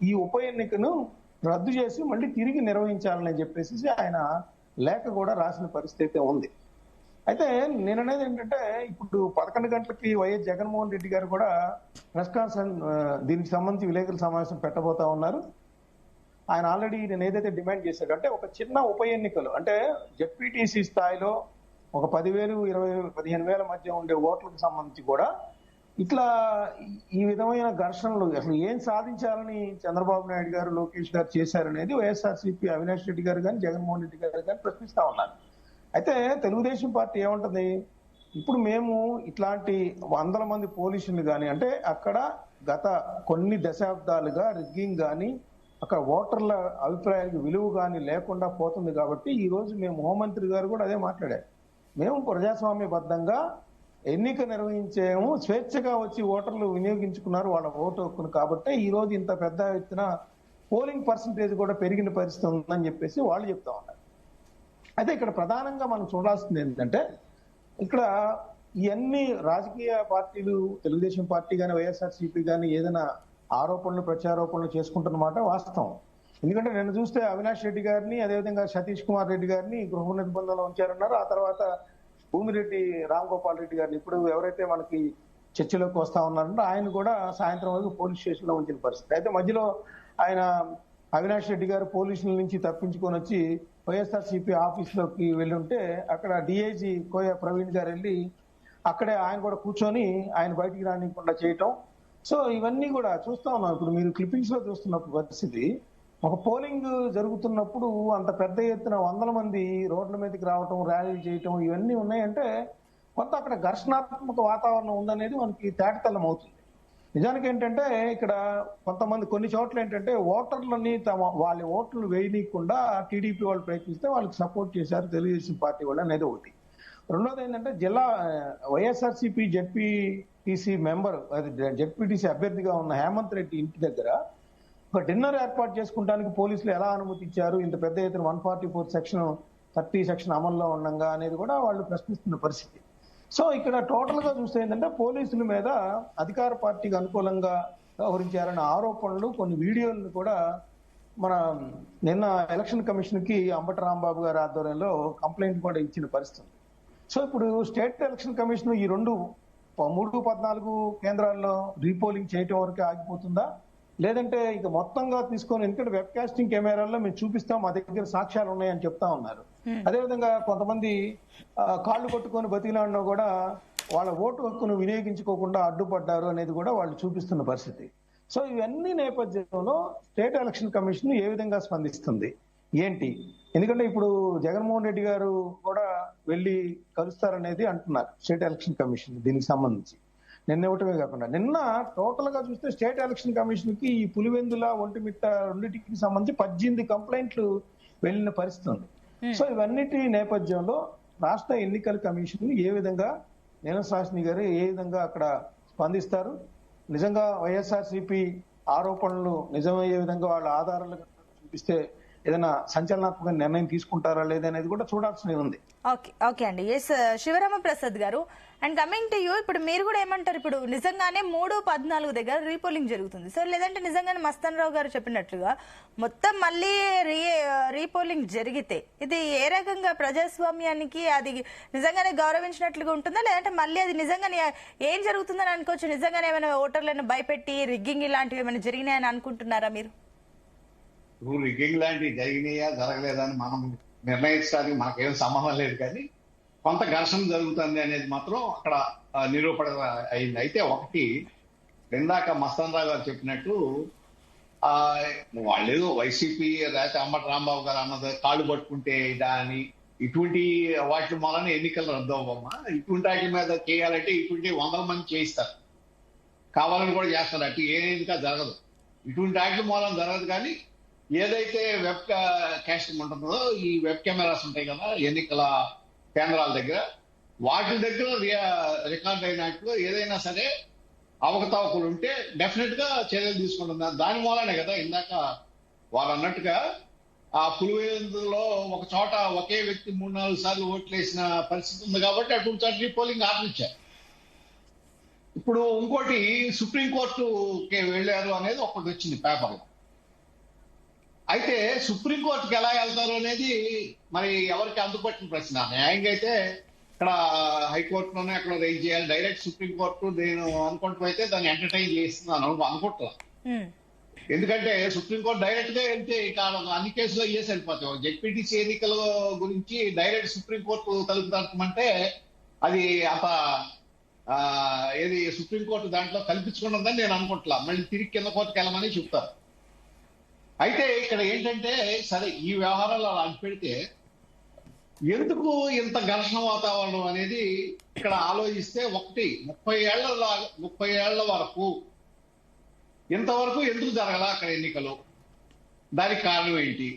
ఈ ఉప ఎన్నికను రద్దు చేసి మళ్ళీ తిరిగి నిర్వహించాలని చెప్పేసి ఆయన లేఖ కూడా రాసిన పరిస్థితి ఉంది. అయితే నేననేది ఏంటంటే ఇప్పుడు 11 గంటలకి వైఎస్ జగన్మోహన్ రెడ్డి గారు కూడా ప్రెస్ కాన్ఫరెన్స్ దీనికి సంబంధించి విలేకరుల సమావేశం పెట్టబోతా ఉన్నారు. ఆయన ఆల్రెడీ నేను ఏదైతే డిమాండ్ చేశాడు అంటే ఒక చిన్న ఉప ఎన్నికలు అంటే జెడ్పీటీసీ స్థాయిలో ఒక 10,000, 20,000, 15,000 మధ్య ఉండే ఓట్లకు సంబంధించి కూడా ఇట్లా ఈ విధమైన ఘర్షణలు అసలు ఏం సాధించాలని చంద్రబాబు నాయుడు గారు, లోకేష్ గారు చేశారనేది వైఎస్ఆర్సీపీ అవినాష్ రెడ్డి గారు కానీ జగన్మోహన్ రెడ్డి గారు కానీ ప్రశ్నిస్తా ఉన్నారు. అయితే తెలుగుదేశం పార్టీ ఏమంటుంది, ఇప్పుడు మేము ఇట్లాంటి 100 మంది పోలీసులు కానీ అంటే అక్కడ గత కొన్ని దశాబ్దాలుగా రిగ్గింగ్ కానీ అక్కడ ఓటర్ల అభిప్రాయాలకు విలువ కానీ లేకుండా పోతుంది కాబట్టి ఈ రోజు మేము హోంమంత్రి గారు కూడా అదే మాట్లాడారు. మేము ప్రజాస్వామ్యబద్ధంగా ఎన్నిక నిర్వహించాము, స్వేచ్ఛగా వచ్చి ఓటర్లు వినియోగించుకున్నారు వాళ్ళ ఓటు హక్కును, కాబట్టి ఈ రోజు ఇంత పెద్ద ఎత్తున పోలింగ్ పర్సంటేజ్ కూడా పెరిగిన పరిస్థితి ఉందని చెప్పేసి వాళ్ళు చెప్తా ఉన్నారు. అయితే ఇక్కడ ప్రధానంగా మనం చూడాల్సింది ఏంటంటే ఇక్కడ ఇవన్నీ రాజకీయ పార్టీలు తెలుగుదేశం పార్టీ కానీ వైఎస్ఆర్సీపీ కానీ ఏదైనా ఆరోపణలు ప్రత్యారోపణలు చేసుకుంటున్నమాట వాస్తవం. ఎందుకంటే నేను చూస్తే అవినాష్ రెడ్డి గారిని అదేవిధంగా సతీష్ కుమార్ రెడ్డి గారిని గృహ నిర్బంధంలో ఉంచారన్నారు. ఆ తర్వాత భూమిరెడ్డి రామ్ గోపాల్ రెడ్డి గారిని ఇప్పుడు ఎవరైతే మనకి చర్చలోకి వస్తా ఉన్నారంటే ఆయన కూడా సాయంత్రం వరకు పోలీస్ స్టేషన్ లో ఉంచిన పరిస్థితి. అయితే మధ్యలో ఆయన అవినాష్ రెడ్డి గారు పోలీసుల నుంచి తప్పించుకొని వచ్చి వైఎస్ఆర్సీపీ ఆఫీస్ లోకి వెళ్ళి ఉంటే అక్కడ డిఐజీ కోయ ప్రవీణ్ గారు వెళ్ళి అక్కడే ఆయన కూడా కూర్చొని ఆయన బయటికి రానికుండా చేయటం. సో ఇవన్నీ కూడా చూస్తా ఉన్నాం. ఇప్పుడు మీరు క్లిప్పింగ్స్ లో చూస్తున్నప్పుడు పరిస్థితి ఒక పోలింగ్ జరుగుతున్నప్పుడు అంత పెద్ద ఎత్తున 100 మంది రోడ్ల మీదకి రావటం, ర్యాలీలు చేయటం ఇవన్నీ ఉన్నాయంటే కొంత అక్కడ ఘర్షణాత్మక వాతావరణం ఉందనేది మనకి తేటతెల్లం అవుతుంది. నిజానికి ఏంటంటే ఇక్కడ కొంతమంది కొన్ని చోట్ల ఏంటంటే ఓటర్లని వాళ్ళ ఓట్లు వేయనీయకుండా టీడీపీ వాళ్ళు ప్రయత్నిస్తే వాళ్ళకి సపోర్ట్ చేశారు తెలుగుదేశం పార్టీ వాళ్ళు అనేది ఒకటి. రెండోది ఏంటంటే జిల్లా వైఎస్ఆర్సీపీ జెడ్పీటీసీ మెంబర్ జెడ్పీటీసీ అభ్యర్థిగా ఉన్న హేమంత్ రెడ్డి ఇంటి దగ్గర ఒక డిన్నర్ ఏర్పాటు చేసుకుంటానికి పోలీసులు ఎలా అనుమతించారు, ఇంత పెద్ద ఎత్తున 144 సెక్షన్ 30 సెక్షన్ అమల్లో ఉండగా అనేది కూడా వాళ్ళు ప్రశ్నిస్తున్న పరిస్థితి. సో ఇక్కడ టోటల్ గా చూస్తే ఏంటంటే పోలీసుల మీద అధికార పార్టీకి అనుకూలంగా వ్యవహరించారనే ఆరోపణలు, కొన్ని వీడియోలను కూడా మన నిన్న ఎలక్షన్ కమిషన్ కి అంబటి రాంబాబు గారి ఆధ్వర్యంలో కంప్లైంట్ కూడా ఇచ్చిన పరిస్థితి. సో ఇప్పుడు స్టేట్ ఎలక్షన్ కమిషన్ ఈ 3-14 కేంద్రాల్లో రీపోలింగ్ చేయటం వరకు ఆగిపోతుందా, లేదంటే ఇక మొత్తంగా తీసుకొని, ఎందుకంటే వెబ్ కాస్టింగ్ కెమెరాల్లో మేము చూపిస్తాం, మా దగ్గర సాక్ష్యాలు ఉన్నాయని చెప్తా ఉన్నారు. అదేవిధంగా కొంతమంది కాళ్ళు కొట్టుకొని బతికిలాడినా కూడా వాళ్ళ ఓటు హక్కును వినియోగించుకోకుండా అడ్డుపడ్డారు అనేది కూడా వాళ్ళు చూపిస్తున్న పరిస్థితి. సో ఇవన్నీ నేపథ్యంలో స్టేట్ ఎలక్షన్ కమిషన్ ఏ విధంగా స్పందిస్తుంది ఏంటి? ఎందుకంటే ఇప్పుడు జగన్మోహన్ రెడ్డి గారు కూడా వెళ్ళి కలుస్తారనేది అంటున్నారు స్టేట్ ఎలక్షన్ కమిషన్ దీనికి సంబంధించి. నిన్న ఒకటే కాకుండా నిన్న టోటల్ గా చూస్తే స్టేట్ ఎలక్షన్ కమిషన్ కి ఈ పులివెందుల ఒంటిమిట్ట రెండింటికి సంబంధించి 18 కంప్లైంట్లు వెళ్ళిన పరిస్థితి ఉంది. సో ఇవన్నిటి నేపథ్యంలో రాష్ట్ర ఎన్నికల కమిషన్ ఏ విధంగా నీలం గారు ఏ విధంగా అక్కడ స్పందిస్తారు? నిజంగా వైఎస్ఆర్సీపీ ఆరోపణలు నిజమయ్యే విధంగా వాళ్ళ ఆధారాలు చూపిస్తే ఏదైనా సంచలనాత్మక నిర్ణయం తీసుకుంటారా లేదనేది కూడా చూడాల్సి ఉంది. ఓకే అండి. ఎస్ శివరామ ప్రసాద్ గారు, అండ్ కమింగ్ టు యూ, ఇప్పుడు మీరు కూడా ఏమంటారు? ఇప్పుడు నిజంగానే 3-14 దగ్గర రీపోలింగ్ జరుగుతుంది సో, లేదంటే నిజంగానే మస్తాన్ రావు గారు చెప్పినట్లుగా మొత్తం మళ్ళీ రీపోలింగ్ జరిగితే ఇది ఏ రకంగా ప్రజాస్వామ్యానికి అది నిజంగానే గౌరవించినట్లుగా ఉంటుందా, లేదంటే మళ్ళీ అది నిజంగానే ఏం జరుగుతుందని అనుకోవచ్చు? నిజంగానే ఏమైనా ఓటర్లను భయపెట్టి రిగ్గింగ్ ఇలాంటివి ఏమైనా జరిగినాయని అనుకుంటున్నారా మీరు? రిగ్గింగ్ లాంటివి జరిగినాయా జరగలేదా అని మనం నిర్ణయించడానికి మనకేం సంబంధం లేదు, కానీ కొంత ఘర్షణ జరుగుతుంది అనేది మాత్రం అక్కడ నిరూపణ అయింది. అయితే ఒకటి, ఇందాక మస్తాన్ రావు గారు చెప్పినట్టు వాళ్ళేదో వైసీపీ లేకపోతే అంబటి రాంబాబు గారు అన్నది కాళ్ళు పట్టుకుంటే దాని ఇటువంటి వాటి మూలన ఎన్నికలు రద్దు అవ్వమ్మా, ఇటువంటి వాటి మీద చేయాలంటే ఇటువంటి 100 మంది చేయిస్తారు, కావాలని కూడా చేస్తారు. అటు ఏదైనా జరగదు, ఇటువంటి వాటి మూలం జరగదు. కానీ ఏదైతే వెబ్ కాస్టింగ్ ఉంటుందో, ఈ వెబ్ కెమెరాస్ ఉంటాయి కదా ఎన్నికల కేంద్రాల దగ్గర, వాటి దగ్గర రికార్డ్ అయినట్లు ఏదైనా సరే అవకతవకలు ఉంటే డెఫినెట్ గా చర్యలు తీసుకుంటున్నారు. దాని మూలనే కదా ఇందాక వాళ్ళు అన్నట్టుగా ఆ పులివెందులో ఒక చోట ఒకే వ్యక్తి 3-4 సార్లు ఓట్లు వేసిన పరిస్థితి ఉంది కాబట్టి అటువంటి చోట రీపోలింగ్ ఆర్డర్ ఇచ్చారు. ఇప్పుడు ఇంకోటి, సుప్రీంకోర్టుకి వెళ్ళారు అనేది ఒకటి వచ్చింది పేపర్లో. అయితే సుప్రీంకోర్టుకి ఎలా వెళ్తారు అనేది మరి ఎవరికి అందుపట్టిన ప్రశ్న. న్యాయంగా అయితే ఇక్కడ హైకోర్టులోనే అక్కడ రైజ్ చేయాలి, డైరెక్ట్ సుప్రీంకోర్టు నేను అనుకుంటూ అయితే దాన్ని ఎంటర్టైన్ చేస్తున్నాను అనుకుంటున్నా. ఎందుకంటే సుప్రీంకోర్టు డైరెక్ట్ గా వెళ్తే ఇక అన్ని కేసులు అయ్యే సరిపోతాయి. జెడ్పీటీసీ ఎన్నికల గురించి డైరెక్ట్ సుప్రీంకోర్టు తలుపు తరపమంటే అది అంత ఏది సుప్రీంకోర్టు దాంట్లో కల్పించుకున్నదని నేను అనుకుంటున్నా. మళ్ళీ తిరిగి కింద కోర్టుకు వెళ్ళమని చెప్తారు. అయితే ఇక్కడ ఏంటంటే, సరే ఈ వ్యవహారాలు అలా పెడితే ఎందుకు ఇంత ఘర్షణ వాతావరణం అనేది ఇక్కడ ఆలోచిస్తే, ఒకటి 30 ఏళ్ల వరకు ఇంతవరకు ఎందుకు జరగల అక్కడ ఎన్నికలు? దానికి కారణం ఏంటి?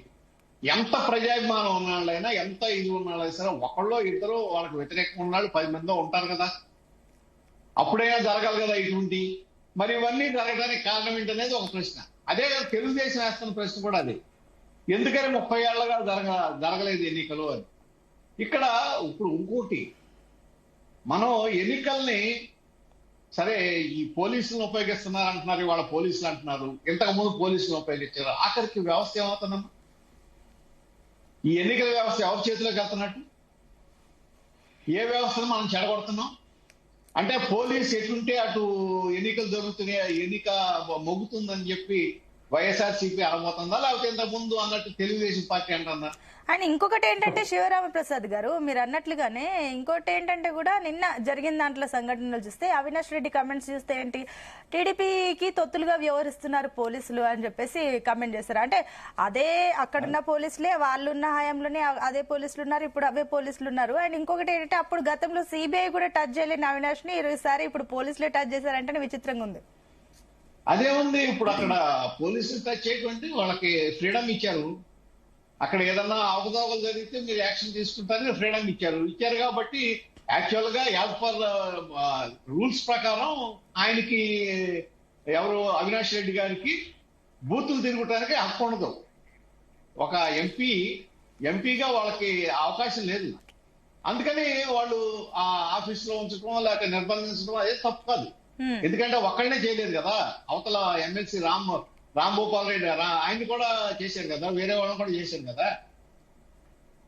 ఎంత ప్రజాభిమానం ఉన్నాళ్ళైనా, ఎంత ఇది ఉన్నాళ్ళైనా సరే ఒకళ్ళో ఇద్దరు వాళ్ళకి వ్యతిరేకంగా ఉన్నాళ్ళు 10 మందో ఉంటారు కదా, అప్పుడైనా జరగాలి కదా ఇటువంటి. మరి ఇవన్నీ జరగడానికి కారణం ఏంటనేది ఒక ప్రశ్న. అదే తెలుగుదేశం వేస్తున్న ప్రశ్న కూడా అదే, ఎందుకని 30 ఏళ్లుగా జరగలేదు ఎన్నికలు అని. ఇక్కడ ఇప్పుడు ఇంకోటి, మనం ఎన్నికల్ని సరే ఈ పోలీసులను ఉపయోగిస్తున్నారు అంటున్నారు, ఇవాళ పోలీసులు అంటున్నారు, ఇంతకు ముందు పోలీసులు ఉపయోగించారు. ఆఖరికి వ్యవస్థ ఏమవుతున్నాం? ఈ ఎన్నికల వ్యవస్థ ఎవరి చేతిలోకి వెళ్తున్నట్టు? ఏ వ్యవస్థను మనం చెడగొడుతున్నాం? అంటే పోలీసు ఎటుంటే అటు ఎన్నికలు జరుగుతున్నాయి, ఎన్నిక మొగ్గుతుందని చెప్పి వైఎస్ఆర్సీపీ అనబోతుందా, లేకపోతే ఇంతకు ముందు అన్నట్టు తెలుగుదేశం పార్టీ అంటుందా? అండ్ ఇంకొకటి ఏంటంటే శివరామ ప్రసాద్ గారు మీరు అన్నట్లుగానే ఇంకోటి ఏంటంటే కూడా నిన్న జరిగిన దాంట్లో సంఘటనలు చూస్తే అవినాష్ రెడ్డి కమెంట్స్ చూస్తే ఏంటి, టీడీపీకి తొత్తులుగా వ్యవహరిస్తున్నారు పోలీసులు అని చెప్పేసి కమెంట్ చేస్తారు. అంటే అదే అక్కడున్న పోలీసులే, వాళ్ళున్న హయాంలోనే అదే పోలీసులు ఉన్నారు, ఇప్పుడు అవే పోలీసులు ఉన్నారు. అండ్ ఇంకొకటి ఏంటంటే, అప్పుడు గతంలో సిబిఐ కూడా టచ్ చేయలేని అవినాష్ ని ఈసారి ఇప్పుడు పోలీసులే టచ్ చేశారంటే విచిత్రంగా ఉంది. అదే ఉంది, ఇప్పుడు అక్కడ పోలీసులు టచ్ చేయటువంటి వాళ్ళకి ఫ్రీడమ్ ఇచ్చారు. అక్కడ ఏదన్నా అవకతవకలు జరిగితే మీరు యాక్షన్ తీసుకుంటారని ఫ్రీడమ్ ఇచ్చారు కాబట్టి యాక్చువల్ గా యాజ్ పర్ రూల్స్ ప్రకారం ఆయనకి ఎవరు అవినాష్ రెడ్డి గారికి బూతులు తిరుగుతానికి హక్కు ఉండదు. ఒక ఎంపీగా వాళ్ళకి అవకాశం లేదు. అందుకని వాళ్ళు ఆ ఆఫీస్ లో ఉంచడం లేకపోతే నిర్బంధించడం అదే తప్పు కాదు. ఎందుకంటే ఒక్కడనే చేయలేదు కదా, అవతల ఎమ్మెల్సీ రాంభూపాల్ రెడ్డి ఆయన్ని కూడా చేశారు కదా, వేరే వాళ్ళని కూడా చేశారు కదా.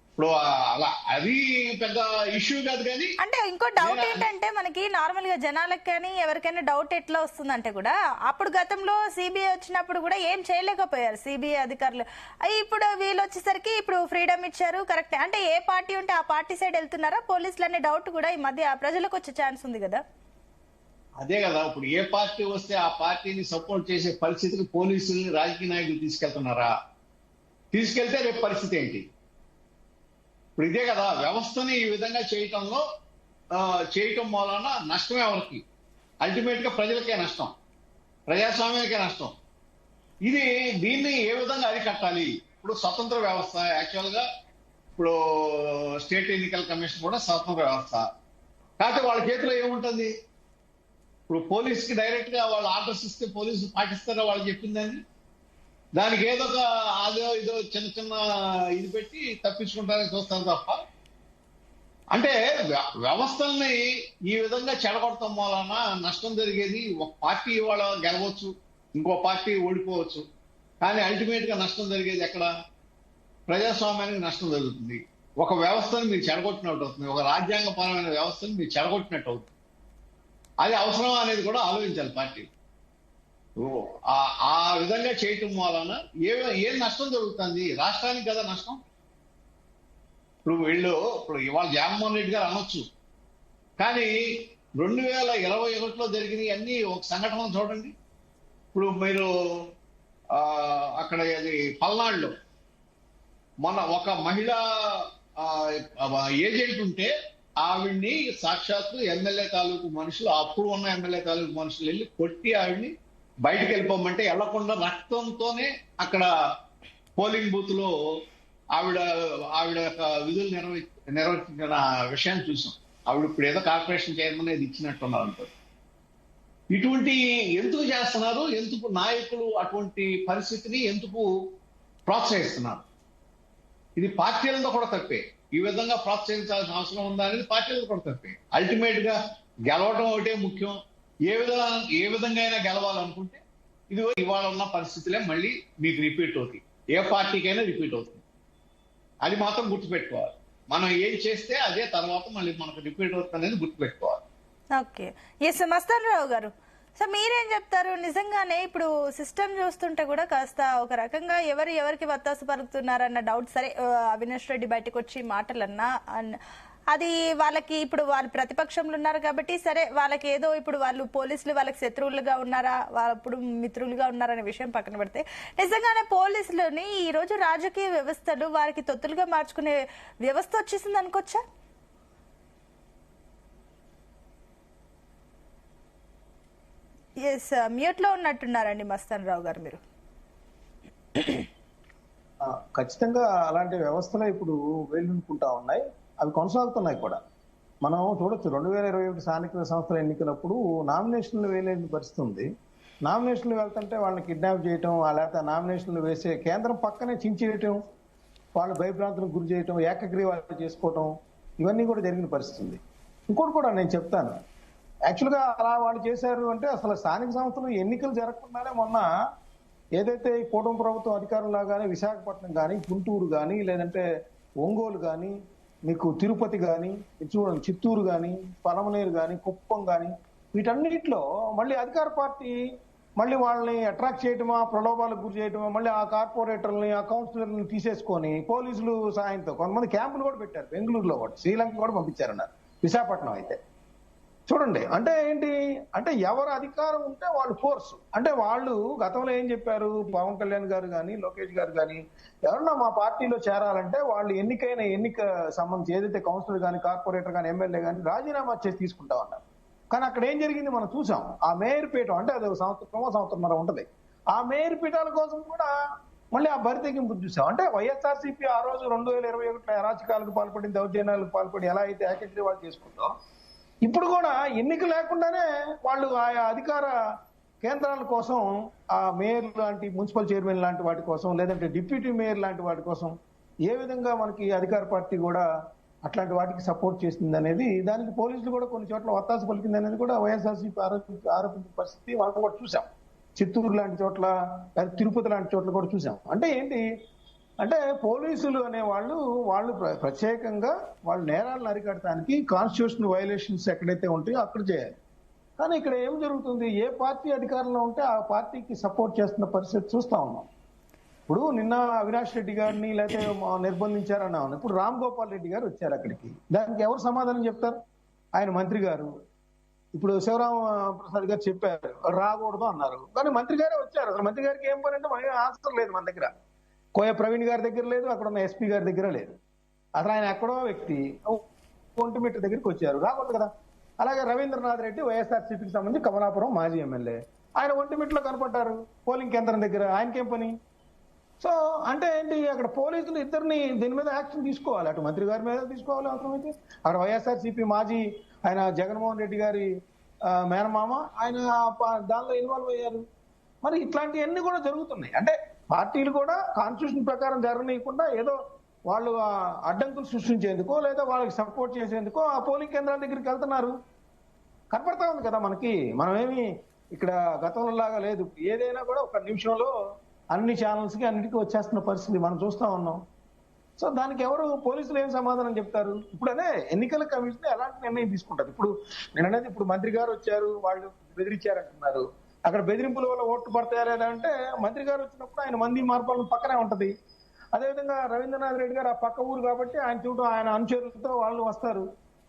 ఇప్పుడు అలా అది పెద్ద ఇష్యూ కాదు. కానీ అంటే ఇంకో డౌట్ ఏంటంటే, మనకి నార్మల్ గా జనాలకు కానీ ఎవరికైనా డౌట్ ఎట్లా వస్తుందంటే కూడా, అప్పుడు గతంలో సిబిఐ వచ్చినప్పుడు కూడా ఏం చేయలేకపోయారు సిబిఐ అధికారులు. ఇప్పుడు వీళ్ళు వచ్చేసరికి ఇప్పుడు ఫ్రీడమ్ ఇచ్చారు, కరెక్ట్. అంటే ఏ పార్టీ ఉంటే ఆ పార్టీ సైడ్ వెళ్తున్నారా పోలీసులు అనే డౌట్ కూడా ఈ మధ్య ప్రజలకు వచ్చే ఛాన్స్ ఉంది కదా. అదే కదా, ఇప్పుడు ఏ పార్టీ వస్తే ఆ పార్టీని సపోర్ట్ చేసే పరిస్థితికి పోలీసుల్ని రాజకీయ నాయకులు తీసుకెళ్తున్నారా? తీసుకెళ్తే రేపు పరిస్థితి ఏంటి? ఇప్పుడు ఇదే కదా, వ్యవస్థని ఈ విధంగా చేయటం మూలన నష్టం ఎవరికి? అల్టిమేట్ గా ప్రజలకే నష్టం, ప్రజాస్వామ్యానికే నష్టం. దీన్ని ఏ విధంగా అరికట్టాలి? ఇప్పుడు స్వతంత్ర వ్యవస్థ, యాక్చువల్ గా ఇప్పుడు స్టేట్ ఎన్నికల కమిషన్ కూడా స్వతంత్ర వ్యవస్థ. కాకపోతే వాళ్ళ చేతిలో ఏముంటుంది? ఇప్పుడు పోలీస్కి డైరెక్ట్ గా వాళ్ళు ఆర్డర్స్ ఇస్తే పోలీసులు పాటిస్తారా వాళ్ళు చెప్పిందని? దానికి అదో ఇదో చిన్న చిన్న ఇది పెట్టి తప్పించుకుంటారని చూస్తారు తప్ప, అంటే వ్యవస్థల్ని ఈ విధంగా చెడగొడటం వలన నష్టం జరిగేది. ఒక పార్టీ ఇవాళ గెలవచ్చు, ఇంకో పార్టీ ఓడిపోవచ్చు, కానీ అల్టిమేట్ గా నష్టం జరిగేది ఎక్కడ? ప్రజాస్వామ్యానికి నష్టం జరుగుతుంది. ఒక వ్యవస్థను మీరు చెడగొట్టినట్టు అవుతుంది, ఒక రాజ్యాంగపరమైన వ్యవస్థను మీరు చెడగొట్టినట్టు అవుతుంది. అది అవసరం అనేది కూడా ఆలోచించాలి పార్టీ. ఆ విధంగా చేయటం వలన ఏం నష్టం జరుగుతుంది? రాష్ట్రానికి కదా నష్టం. ఇప్పుడు ఇవాళ జగన్మోహన్ రెడ్డి గారు అనొచ్చు, కానీ 2021లో జరిగినవి అన్ని ఒక సంఘటన చూడండి. ఇప్పుడు మీరు అక్కడ పల్నాడులో మన ఒక మహిళా ఏజెంట్ ఉంటే ఆవిడ్ని సాక్షాత్తు ఎమ్మెల్యే తాలూకు మనుషులు, అప్పుడు ఉన్న ఎమ్మెల్యే తాలూకు మనుషులు వెళ్ళి కొట్టి ఆవిడ్ని బయటకు వెళ్ళిపోమంటే వెళ్లకుండా రక్తంతోనే అక్కడ పోలింగ్ బూత్ లో ఆవిడ విధులు నిర్వర్తించిన విషయాన్ని చూసాం. ఆవిడ ఇప్పుడు ఏదో కార్పొరేషన్ చైర్మన్ ఏది ఇచ్చినట్టున్నారు అంటారు. ఇటువంటి ఎందుకు చేస్తున్నారు? ఎందుకు నాయకులు అటువంటి పరిస్థితిని ఎందుకు ప్రోత్సహిస్తున్నారు? ఇది పార్టీలతో కూడా తప్పే. ఈ విధంగా ప్రోత్సహించాల్సిన అవసరం ఉందా అనేది పార్టీలతో కూడా తప్పే. అల్టిమేట్ గా గెలవడం ఒకటే ముఖ్యం. ఏ విధంగా అయినా గెలవాలనుకుంటే ఇవాళ ఉన్న పరిస్థితులే మళ్ళీ మీకు రిపీట్ అవుతాయి. ఏ పార్టీకైనా రిపీట్ అవుతుంది. అది మాత్రం గుర్తుపెట్టుకోవాలి. మనం ఏం చేస్తే అదే తర్వాత మళ్ళీ మనకు రిపీట్ అవుతుంది అనేది గుర్తుపెట్టుకోవాలి. ఓకే, ఎస్ మస్తాన్ రావు గారు, సో మీరేం చెప్తారు? నిజంగానే ఇప్పుడు సిస్టమ్ చూస్తుంటే కూడా కాస్త ఒక రకంగా ఎవరికి వత్తాసు పలుకుతున్నారన్న డౌట్. సరే, అవినాష్ రెడ్డి బయటకు వచ్చి మాటలన్నా అది వాళ్ళకి ఇప్పుడు వాళ్ళు ప్రతిపక్షంలో ఉన్నారు కాబట్టి సరే, వాళ్ళకి ఏదో ఇప్పుడు వాళ్ళు పోలీసులు వాళ్ళకి శత్రువులుగా ఉన్నారా, ఇప్పుడు మిత్రులుగా ఉన్నారనే విషయం పక్కన పెడితే, నిజంగానే పోలీసులని ఈ రోజు రాజకీయ వ్యవస్థలు వారికి తొత్తులుగా మార్చుకునే వ్యవస్థ వచ్చేసింది అనుకోవచ్చా? ఎస్, మ్యూట్ లో ఉన్నట్టున్నారండి మస్తాన్ రావు గారు మీరు. ఖచ్చితంగా అలాంటి వ్యవస్థలు ఇప్పుడు వేలుకుంటా ఉన్నాయి, అవి కొనసాగుతున్నాయి కూడా. మనం చూడొచ్చు 2021 స్థానిక సంస్థల ఎన్నికలప్పుడు నామినేషన్లు వేయలేని పరిస్థితి ఉంది. నామినేషన్లు వెళ్తుంటే వాళ్ళని కిడ్నాప్ చేయటం, లేకపోతే నామినేషన్లు వేసే కేంద్రం పక్కనే చించేయటం, వాళ్ళు భయభ్రాంతులకు గురి చేయటం, ఏకగ్రీవాలు చేసుకోవటం, ఇవన్నీ కూడా జరిగిన పరిస్థితి ఉంది. ఇంకోటి కూడా నేను చెప్తాను, యాక్చువల్గా అలా వాళ్ళు చేశారు అంటే అసలు స్థానిక సంస్థలు ఎన్నికలు జరగకుండానే మొన్న ఏదైతే ఈ కూటమి ప్రభుత్వం అధికారంలో కానీ విశాఖపట్నం కానీ గుంటూరు కానీ లేదంటే ఒంగోలు కానీ మీకు తిరుపతి కానీ చూడండి చిత్తూరు కానీ పలమనేరు కానీ కుప్పం కానీ వీటన్నిటిలో మళ్ళీ అధికార పార్టీ మళ్ళీ వాళ్ళని అట్రాక్ట్ చేయటమా, ప్రలోభాలకు గురి చేయటమా, మళ్ళీ ఆ కార్పొరేటర్ని ఆ కౌన్సిలర్ని తీసేసుకొని పోలీసులు సాయంతో కొంతమంది క్యాంపులు కూడా పెట్టారు. బెంగళూరులో కూడా, శ్రీలంక కూడా పంపించారన్నారు. విశాఖపట్నం అయితే చూడండి, అంటే ఏంటి అంటే ఎవరు అధికారం ఉంటే వాళ్ళు ఫోర్స్. అంటే వాళ్ళు గతంలో ఏం చెప్పారు, పవన్ కళ్యాణ్ గారు కానీ లోకేష్ గారు కానీ ఎవరన్నా మా పార్టీలో చేరాలంటే వాళ్ళు ఎన్నిక సంబంధించి ఏదైతే కౌన్సిలర్ కానీ కార్పొరేటర్ కానీ ఎమ్మెల్యే కానీ రాజీనామా చేసి తీసుకుంటా ఉన్నారు. కానీ అక్కడ ఏం జరిగింది మనం చూసాం. ఆ మేయర్ పీఠం అంటే అది సంవత్సరంన్నర ఉంటది. ఆ మేయర్ పీఠాల కోసం కూడా మళ్ళీ ఆ బరితెగింపు చూసాం. అంటే వైఎస్ఆర్సీపీ ఆ రోజు 2021 అరాచకాలకు పాల్పడి దౌర్జన్యాలకు పాల్పడి ఎలా అయితే ఏకగ్రీవాలు చేసుకుంటాం, ఇప్పుడు కూడా ఎన్నిక లేకుండానే వాళ్ళు ఆయా అధికార కేంద్రాల కోసం ఆ మేయర్ లాంటి మున్సిపల్ చైర్మన్ లాంటి వాటి కోసం లేదంటే డిప్యూటీ మేయర్ లాంటి వాటి కోసం ఏ విధంగా మనకి అధికార పార్టీ కూడా అట్లాంటి వాటికి సపోర్ట్ చేస్తుంది అనేది, దానికి పోలీసులు కూడా కొన్ని చోట్ల ఒత్తాసు పలికింది అనేది కూడా వైఎస్ఆర్సీపీ ఆరోపించిన పరిస్థితి మనం కూడా చూసాం. చిత్తూరు లాంటి చోట్ల, తిరుపతి లాంటి చోట్ల కూడా చూసాం. అంటే ఏంటి అంటే పోలీసులు అనే వాళ్ళు ప్రత్యేకంగా వాళ్ళు నేరాలను అరికట్టడానికి కాన్స్టిట్యూషన్ వైలేషన్స్ ఎక్కడైతే ఉంటాయో అక్కడ చేయాలి. కానీ ఇక్కడ ఏం జరుగుతుంది, ఏ పార్టీ అధికారంలో ఉంటే ఆ పార్టీకి సపోర్ట్ చేస్తున్న పరిస్థితి చూస్తా ఉన్నాం. ఇప్పుడు నిన్న అవినాష్ రెడ్డి గారిని లేకపోతే నిర్బంధించారన్నా, ఇప్పుడు రామ్ గోపాల్ రెడ్డి గారు వచ్చారు అక్కడికి. దానికి ఎవరు సమాధానం చెప్తారు? ఆయన మంత్రి గారు, ఇప్పుడు శివరామ ప్రసాద్ గారు చెప్పారు రాకూడదు అన్నారు, కానీ మంత్రి గారే వచ్చారు. అసలు మంత్రి గారికి ఏం పని అంటే మన ఆన్సర్ లేదు మన దగ్గర. కోయ ప్రవీణ్ గారి దగ్గర లేదు, అక్కడ ఉన్న ఎస్పీ గారి దగ్గర లేదు. అసలు ఆయన ఎక్కడో వ్యక్తి ఒంటిమిట్ట దగ్గరికి వచ్చారు, రాకూడదు కదా. అలాగే రవీంద్రనాథ్ రెడ్డి వైఎస్ఆర్సీపీకి సంబంధించి కమలాపురం మాజీ ఎమ్మెల్యే, ఆయన ఒంటిమిట్టలో కనపడ్డారు పోలింగ్ కేంద్రం దగ్గర. ఆయనకేం పని? సో అంటే ఏంటి, అక్కడ పోలీసులు ఇద్దరిని దీని మీద యాక్షన్ తీసుకోవాలి, అటు మంత్రి గారి మీద తీసుకోవాలి అవసరమైతే. అక్కడ వైఎస్ఆర్సీపీ మాజీ ఆయన జగన్మోహన్ రెడ్డి గారి మేనమామ, ఆయన దానిలో ఇన్వాల్వ్ అయ్యారు. మరి ఇట్లాంటివన్నీ కూడా జరుగుతున్నాయి. అంటే పార్టీలు కూడా కాన్స్టిట్యూషన్ ప్రకారం జరగనీయకుండా ఏదో వాళ్ళు అడ్డంకులు సృష్టించేందుకో లేదా వాళ్ళకి సపోర్ట్ చేసేందుకో ఆ పోలింగ్ కేంద్రాల దగ్గరికి వెళ్తున్నారు. కనపడతా ఉంది కదా మనకి. మనమేమి ఇక్కడ గతంలో లాగా లేదు, ఏదైనా కూడా ఒక నిమిషంలో అన్ని ఛానల్స్ కి అన్నిటికీ వచ్చేస్తున్న పరిస్థితి మనం చూస్తా ఉన్నాం. సో దానికి ఎవరు పోలీసులు ఏం సమాధానం చెప్తారు? ఇప్పుడు అదే ఎన్నికల కమిషన్ ఎలాంటి నిర్ణయం తీసుకుంటారు? ఇప్పుడు నేను అనేది, ఇప్పుడు మంత్రి గారు వచ్చారు, వాళ్ళు బెదిరించారంటున్నారు. అక్కడ బెదిరింపుల వల్ల ఓట్లు పడతాయా లేదా అంటే, మంత్రి గారు వచ్చినప్పుడు ఆయన మంది మార్పాలను పక్కనే ఉంటది. అదేవిధంగా రవీంద్రనాథ్ రెడ్డి గారు ఆ పక్క ఊరు కాబట్టి ఆయన చూడటం, ఆయన అనుచరులతో వాళ్ళు వస్తారు.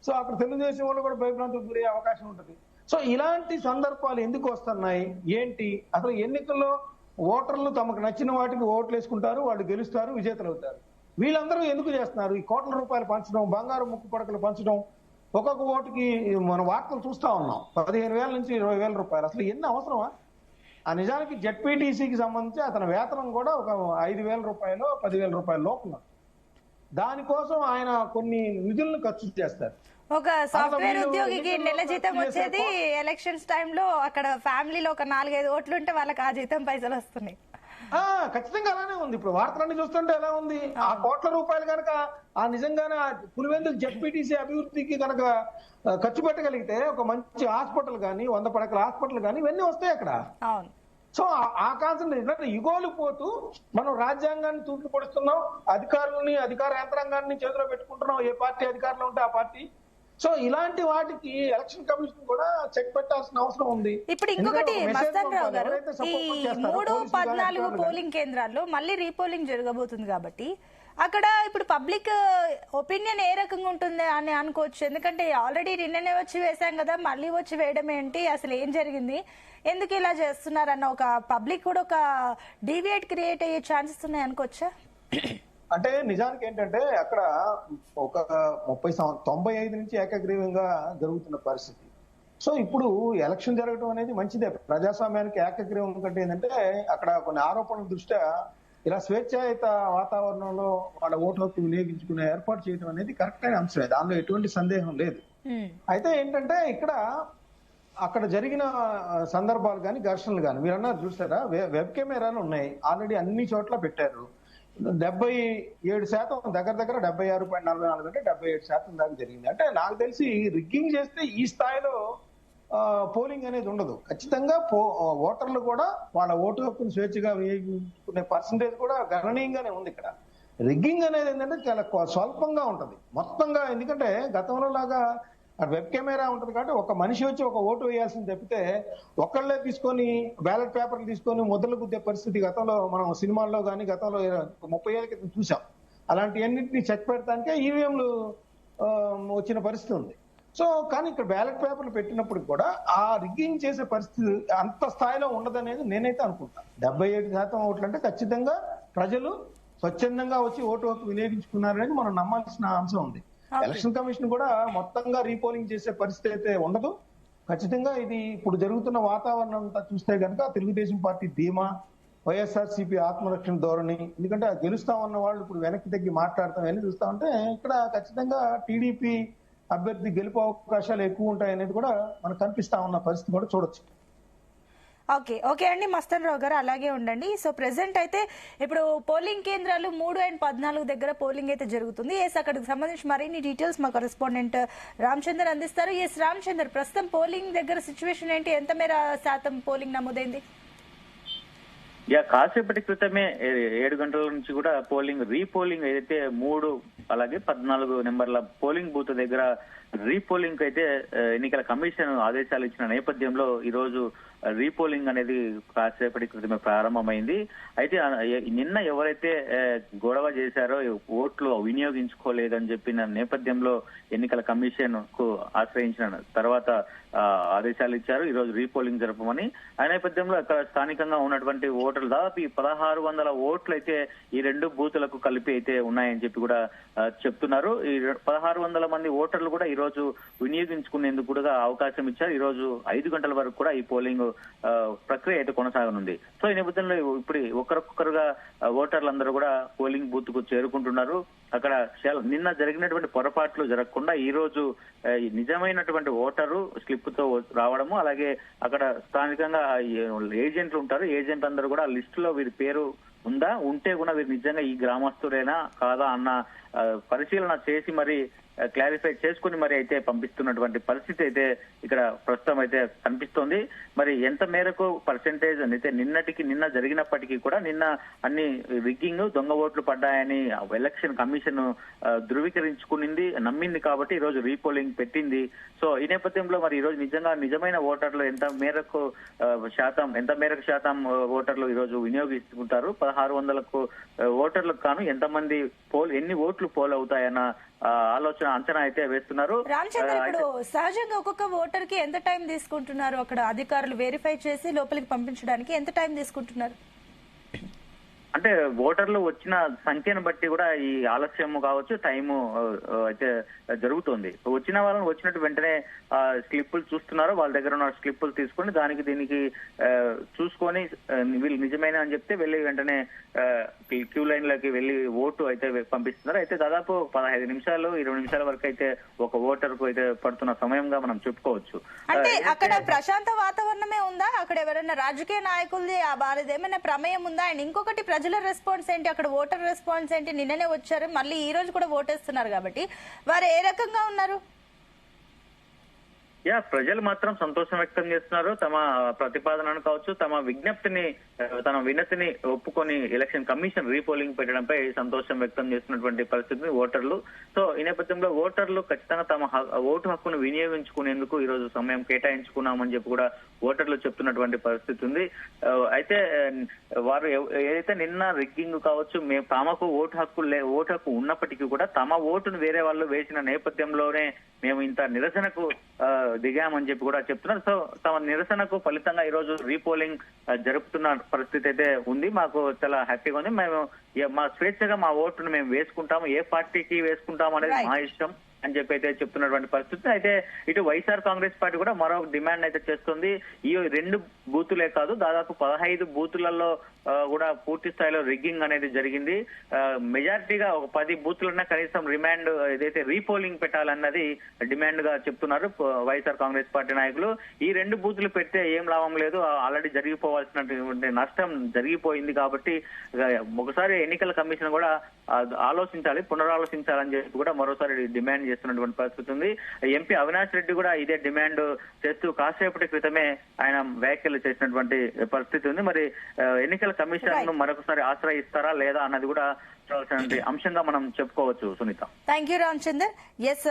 సో అక్కడ తెలుగుదేశం వాళ్ళు కూడా భయభ్రాంతులకు గురయ్యే అవకాశం ఉంటుంది. సో ఇలాంటి సందర్భాలు ఎందుకు వస్తున్నాయి ఏంటి? అసలు ఎన్నికల్లో ఓటర్లు తమకు నచ్చిన వాటికి ఓట్లు వేసుకుంటారు, వాళ్ళు గెలుస్తారు, విజేతలు అవుతారు. వీళ్ళందరూ ఎందుకు చేస్తున్నారు? ఈ కోట్ల రూపాయలు పంచడం, బంగారు ముక్కు పడకలు పంచడం, ఒక్కొక్క ఓటుకి మన వార్తలు చూస్తా ఉన్నాం 15,000 నుంచి 20,000 రూపాయలు. అసలు ఎన్ని అవసరమా? ఆ నిజానికి జెడ్పీటీసీకి సంబంధించి అతని వేతనం కూడా ఒక 5,000 రూపాయలు 10,000 రూపాయల లోపల. దానికోసం ఆయన కొన్ని నిధులను ఖర్చు చేస్తారు. ఒక సాఫ్ట్వేర్ ఉద్యోగికి నెల జీతం వచ్చేది ఎలక్షన్స్ టైంలో అక్కడ ఫ్యామిలీలో ఒక 4-5 ఓట్లు ఉంటే వాళ్ళకి ఆ జీతం పైసలు వస్తున్నాయి. ఖచ్చితంగా అలానే ఉంది. ఇప్పుడు వార్తలన్నీ చూస్తుంటే ఎలా ఉంది, ఆ కోట్ల రూపాయలు కనుక ఆ నిజంగానే పులివెందుల జెడ్పీటీసీ అభివృద్ధికి కనుక ఖర్చు పెట్టగలిగితే ఒక మంచి హాస్పిటల్ కానీ 100 పడకల హాస్పిటల్ కానీ ఇవన్నీ వస్తాయి అక్కడ. అవును. సో ఆ కాన్సెప్ట్ యుగోలు పోతూ మనం రాజ్యాంగాన్ని తూట్లు పొడుస్తున్నాం, అధికారులని అధికార యంత్రాంగాన్ని చేతిలో పెట్టుకుంటున్నాం, ఏ పార్టీ అధికారంలో ఉంటే ఆ పార్టీ. సో ఇలాంటి వాటికి ఎలక్షన్ కమిషన్ కూడా చెక్ పెట్టాల్సిన అవసరం ఉంది. ఇప్పుడు ఇంకొకటి మస్తాన్ రావు గారు, ఈ 3-14 పోలింగ్ కేంద్రాల్లో మళ్ళీ రీపోలింగ్ జరగబోతుంది కాబట్టి అక్కడ ఇప్పుడు పబ్లిక్ ఒపీనియన్ ఏ రకంగా ఉంటుంది అని అనుకోవచ్చు. ఎందుకంటే ఆల్రెడీ నిన్ననే వచ్చి వేసాం కదా, మళ్ళీ వచ్చి వేయడం ఏంటి, అసలు ఏం జరిగింది, ఎందుకు ఇలా చేస్తున్నారన్న ఒక పబ్లిక్ కూడా ఒక డీవియేట్ క్రియేట్ అయ్యే ఛాన్సెస్ ఉన్నాయి అనుకోవచ్చా? అంటే నిజానికి ఏంటంటే అక్కడ ఒక 95 నుంచి ఏకగ్రీవంగా జరుగుతున్న పరిస్థితి. సో ఇప్పుడు ఎలక్షన్ జరగడం అనేది మంచిదే, ప్రజాస్వామ్యానికి ఏకగ్రీవం కంటే ఏంటంటే అక్కడ కొన్ని ఆరోపణల దృష్ట్యా ఇలా స్వేచ్ఛాయుత వాతావరణంలో వాళ్ళ ఓటు హక్కు వినియోగించుకునే ఏర్పాటు చేయడం అనేది కరెక్ట్ అయిన అంశమే, దానిలో ఎటువంటి సందేహం లేదు. అయితే ఏంటంటే ఇక్కడ అక్కడ జరిగిన సందర్భాలు కానీ ఘర్షణలు కానీ మీరు అన్నారు చూస్తారా, వెబ్ కెమెరాలు ఉన్నాయి ఆల్రెడీ అన్ని చోట్ల పెట్టారు. 77% దగ్గర 76.44 అంటే 77% దాకా జరిగింది. అంటే నాకు తెలిసి రిగ్గింగ్ చేస్తే ఈ స్థాయిలో పోలింగ్ అనేది ఉండదు. ఖచ్చితంగా ఓటర్లు కూడా వాళ్ళ ఓటు హక్కును స్వేచ్ఛగా వినియోగించుకునే పర్సంటేజ్ కూడా గణనీయంగానే ఉంది. ఇక్కడ రిగ్గింగ్ అనేది ఏంటంటే చాలా స్వల్పంగా ఉంటది మొత్తంగా. ఎందుకంటే గతంలో లాగా వెబ్ కెమెరా ఉంటది కాబట్టి ఒక మనిషి వచ్చి ఒక ఓటు వేయాల్సింది తప్పితే ఒకళ్ళే తీసుకొని బ్యాలెట్ పేపర్లు తీసుకొని ముద్రలు గుద్దే పరిస్థితి గతంలో మనం సినిమాల్లో కానీ గతంలో 30 ఏళ్ల క్రితం చూసాం. అలాంటివన్నింటినీ చెక్ పెడతానికే ఈవీఎంలు వచ్చిన పరిస్థితి ఉంది. సో కానీ ఇక్కడ బ్యాలెట్ పేపర్లు పెట్టినప్పుడు కూడా ఆ రిగ్గింగ్ చేసే పరిస్థితి అంత స్థాయిలో ఉండదనేది నేనైతే అనుకుంటాను. 77% ఓట్లు అంటే ఖచ్చితంగా ప్రజలు స్వచ్ఛందంగా వచ్చి ఓటు హక్కు వినియోగించుకున్నారనేది మనం నమ్మాల్సిన అంశం ఉంది. ఎలక్షన్ కమిషన్ కూడా మొత్తంగా రీపోలింగ్ చేసే పరిస్థితి అయితే ఉండదు. ఖచ్చితంగా ఇది ఇప్పుడు జరుగుతున్న వాతావరణం అంతా చూస్తే కనుక తెలుగుదేశం పార్టీ ధీమా, వైఎస్ఆర్సీపీ ఆత్మరక్షణ ధోరణి, ఎందుకంటే గెలుస్తామన్న వాళ్ళు ఇప్పుడు వెనక్కి తగ్గి మాట్లాడతాం అని చూస్తా ఉంటే ఇక్కడ ఖచ్చితంగా టీడీపీ అభ్యర్థి గెలుపు అవకాశాలు ఎక్కువ ఉంటాయనేది కూడా మనకు కనిపిస్తా ఉన్న పరిస్థితి కూడా చూడొచ్చు. ఓకే అండి మస్తాన్ రావు గారు, అలాగే ఉండండి. సో ప్రెసెంట్ అయితే ఇప్పుడు పోలింగ్ కేంద్రాలు 3 and 14 దగ్గర పోలింగ్ అయితే జరుగుతుంది. అక్కడికి సంబంధించి మరిన్ని డీటెయిల్స్ మా కరెస్పాండెంట్ రామచందర్ అందిస్తారు. రామచందర్, ప్రస్తుతం పోలింగ్ దగ్గర సిచ్యువేషన్ ఏంటి, ఎంత మేర శాతం పోలింగ్ నమోదైంది? కాసేపటి క్రితమే 7 గంటల నుంచి కూడా రీపోలింగ్ ఏదైతే 3 అలాగే 14 నెంబర్ల పోలింగ్ బూత్ దగ్గర రీపోలింగ్ అయితే ఎన్నికల కమిషన్ ఆదేశాలు ఇచ్చిన నేపథ్యంలో ఈ రోజు రీపోలింగ్ అనేది కాసేపటి క్రితమే ప్రారంభమైంది. అయితే నిన్న ఎవరైతే గొడవ చేశారో ఓట్లు వినియోగించుకోలేదని చెప్పిన నేపథ్యంలో ఎన్నికల కమిషన్ కు ఆశ్రయించిన తర్వాత ఆదేశాలు ఇచ్చారు. ఈ రోజు రీపోలింగ్ జరపమని. ఆ నేపథ్యంలో అక్కడ స్థానికంగా ఉన్నటువంటి ఓటర్లు దాదాపు 1600 ఓట్లు అయితే ఈ రెండు బూతులకు కలిపి అయితే ఉన్నాయని చెప్పి కూడా చెప్తున్నారు. ఈ 1600 మంది ఓటర్లు కూడా ఈ రోజు వినియోగించుకునేందుకు కూడా అవకాశం ఇచ్చారు. ఈ రోజు 5 గంటల వరకు కూడా ఈ పోలింగ్ ప్రక్రియ అయితే కొనసాగనుంది. సో ఈ నేపథ్యంలో ఇప్పుడు ఒకరొకరుగా ఓటర్లందరూ కూడా పోలింగ్ బూత్ కు చేరుకుంటున్నారు. అక్కడ నిన్న జరిగినటువంటి పొరపాట్లు జరగకుండా ఈ రోజు నిజమైనటువంటి ఓటరు స్లిప్ తో రావడము, అలాగే అక్కడ స్థానికంగా ఏజెంట్లు ఉంటారు. ఏజెంట్ అందరూ కూడా లిస్ట్ లో వీరి పేరు ఉందా, ఉంటే కూడా వీరు నిజంగా ఈ గ్రామస్తుడేనా కాదా అన్న పరిశీలన చేసి మరి క్లారిఫై చేసుకుని మరి అయితే పంపిస్తున్నటువంటి పరిస్థితి అయితే ఇక్కడ ప్రస్తుతం అయితే కనిపిస్తోంది. మరి ఎంత మేరకు పర్సెంటేజ్ అయితే నిన్న జరిగినప్పటికీ కూడా నిన్న అన్ని రిగ్గింగ్ దొంగ ఓట్లు పడ్డాయని ఎలక్షన్ కమిషన్ ధృవీకరించుకునింది, నమ్మింది కాబట్టి ఈ రోజు రీపోలింగ్ పెట్టింది. సో ఈ నేపథ్యంలో మరి ఈ రోజు నిజమైన ఓటర్లు ఎంత మేరకు శాతం ఓటర్లు ఈ రోజు వినియోగిస్తుంటారు, 1600 ఓటర్లకు కాను ఎంతమంది ఎన్ని ఓట్లు పోల్ అవుతాయన్న ఆలోచన అంచనా అయితే వేస్తున్నారు. రామచంద్ర, ఇప్పుడు సహజంగా ఒక్కొక్క ఓటర్ కి ఎంత టైం తీసుకుంటున్నారు? అక్కడ అధికారులు వెరిఫై చేసి లోపలికి పంపించడానికి ఎంత టైం తీసుకుంటున్నారు? అంటే ఓటర్లు వచ్చిన సంఖ్యను బట్టి కూడా ఈ ఆలస్యం కావచ్చు, టైము అయితే జరుగుతుంది. వచ్చిన వాళ్ళని వచ్చినట్టు వెంటనే స్లిప్పులు చూస్తున్నారు. వాళ్ళ దగ్గర ఉన్న స్లిప్పులు తీసుకొని దీనికి చూసుకొని వీళ్ళు నిజమైన అని చెప్తే వెళ్ళి వెంటనే క్యూ లైన్ లోకి వెళ్లి ఓటు అయితే పంపిస్తున్నారు. అయితే దాదాపు 15 నిమిషాలు 20 నిమిషాల వరకు అయితే ఒక ఓటర్ కు అయితే పడుతున్న సమయంగా మనం చెప్పుకోవచ్చు. అంటే అక్కడ ప్రశాంత వాతావరణమే ఉందా? అక్కడ ఎవరైనా రాజకీయ నాయకులది ఏమైనా ప్రమేయం ఉందా? అండ్ ఇంకొకటి, ప్రజల రెస్పాన్స్ ఏంటి? అక్కడ ఓటర్ రెస్పాన్స్ ఏంటి? నిన్ననే వచ్చారు, మళ్ళీ ఈ రోజు కూడా ఓటేస్తున్నారు కాబట్టి వారు ఏ రకంగా ఉన్నారు? ప్రజలు మాత్రం సంతోషం వ్యక్తం చేస్తున్నారు. తమ ప్రతిపాదనను కావచ్చు, తమ వినతిని ఒప్పుకొని ఎలక్షన్ కమిషన్ రీపోలింగ్ పెట్టడంపై సంతోషం వ్యక్తం చేస్తున్నటువంటి పరిస్థితిని ఓటర్లు. సో ఈ నేపథ్యంలో ఓటర్లు ఖచ్చితంగా తమ ఓటు హక్కును వినియోగించుకునేందుకు ఈ రోజు సమయం కేటాయించుకున్నామని చెప్పి కూడా ఓటర్లు చెప్తున్నటువంటి పరిస్థితి ఉంది. అయితే వారు ఏదైతే నిన్న రిగ్గింగ్ కావచ్చు, తమకు ఓటు హక్కు ఉన్నప్పటికీ కూడా తమ ఓటును వేరే వాళ్ళు వేసిన నేపథ్యంలోనే మేము ఇంత నిరసనకు దిగామని చెప్పి కూడా చెప్తున్నారు. సో తమ నిరసనకు ఫలితంగా ఈ రోజు రీపోలింగ్ జరుపుతున్న పరిస్థితి అయితే ఉంది. మాకు చాలా హ్యాపీగా ఉంది. మేము మా స్వేచ్ఛగా మా ఓటును మేము వేసుకుంటాము, ఏ పార్టీకి వేసుకుంటాము అనేది మా ఇష్టం అని చెప్పి అయితే చెప్తున్నటువంటి పరిస్థితి. అయితే ఇటు వైఎస్ఆర్ కాంగ్రెస్ పార్టీ కూడా మరో డిమాండ్ అయితే చేస్తుంది. ఈ 2 బూతులే కాదు, దాదాపు 15 బూతులలో కూడా పూర్తి స్థాయిలో రిగ్గింగ్ అనేది జరిగింది. మెజారిటీగా ఒక 10 బూతులన్నా కనీసం రిమాండ్ ఏదైతే రీపోలింగ్ పెట్టాలన్నది డిమాండ్ గా చెప్తున్నారు వైఎస్ఆర్ కాంగ్రెస్ పార్టీ నాయకులు. ఈ 2 బూతులు పెడితే ఏం లాభం లేదు, ఆల్రెడీ జరిగిపోవాల్సినటువంటి నష్టం జరిగిపోయింది కాబట్టి ఒకసారి ఎన్నికల కమిషన్ కూడా పునరాలోచించాలని చెప్పి కూడా మరోసారి డిమాండ్ చేస్తున్నటువంటి పరిస్థితి ఉంది. ఎంపీ అవినాష్ రెడ్డి కూడా ఇదే డిమాండ్ చేస్తూ కాసేపటి క్రితమే ఆయన వ్యాఖ్యలు చేసినటువంటి పరిస్థితి ఉంది. మరి ఎన్నికల కమిషన్ ను మరొకసారి ఆశ్రయిస్తారా లేదా అన్నది కూడా అంశంగా మనం చెప్పుకోవచ్చు. Sunitha, thank you Ramachandar. Yes,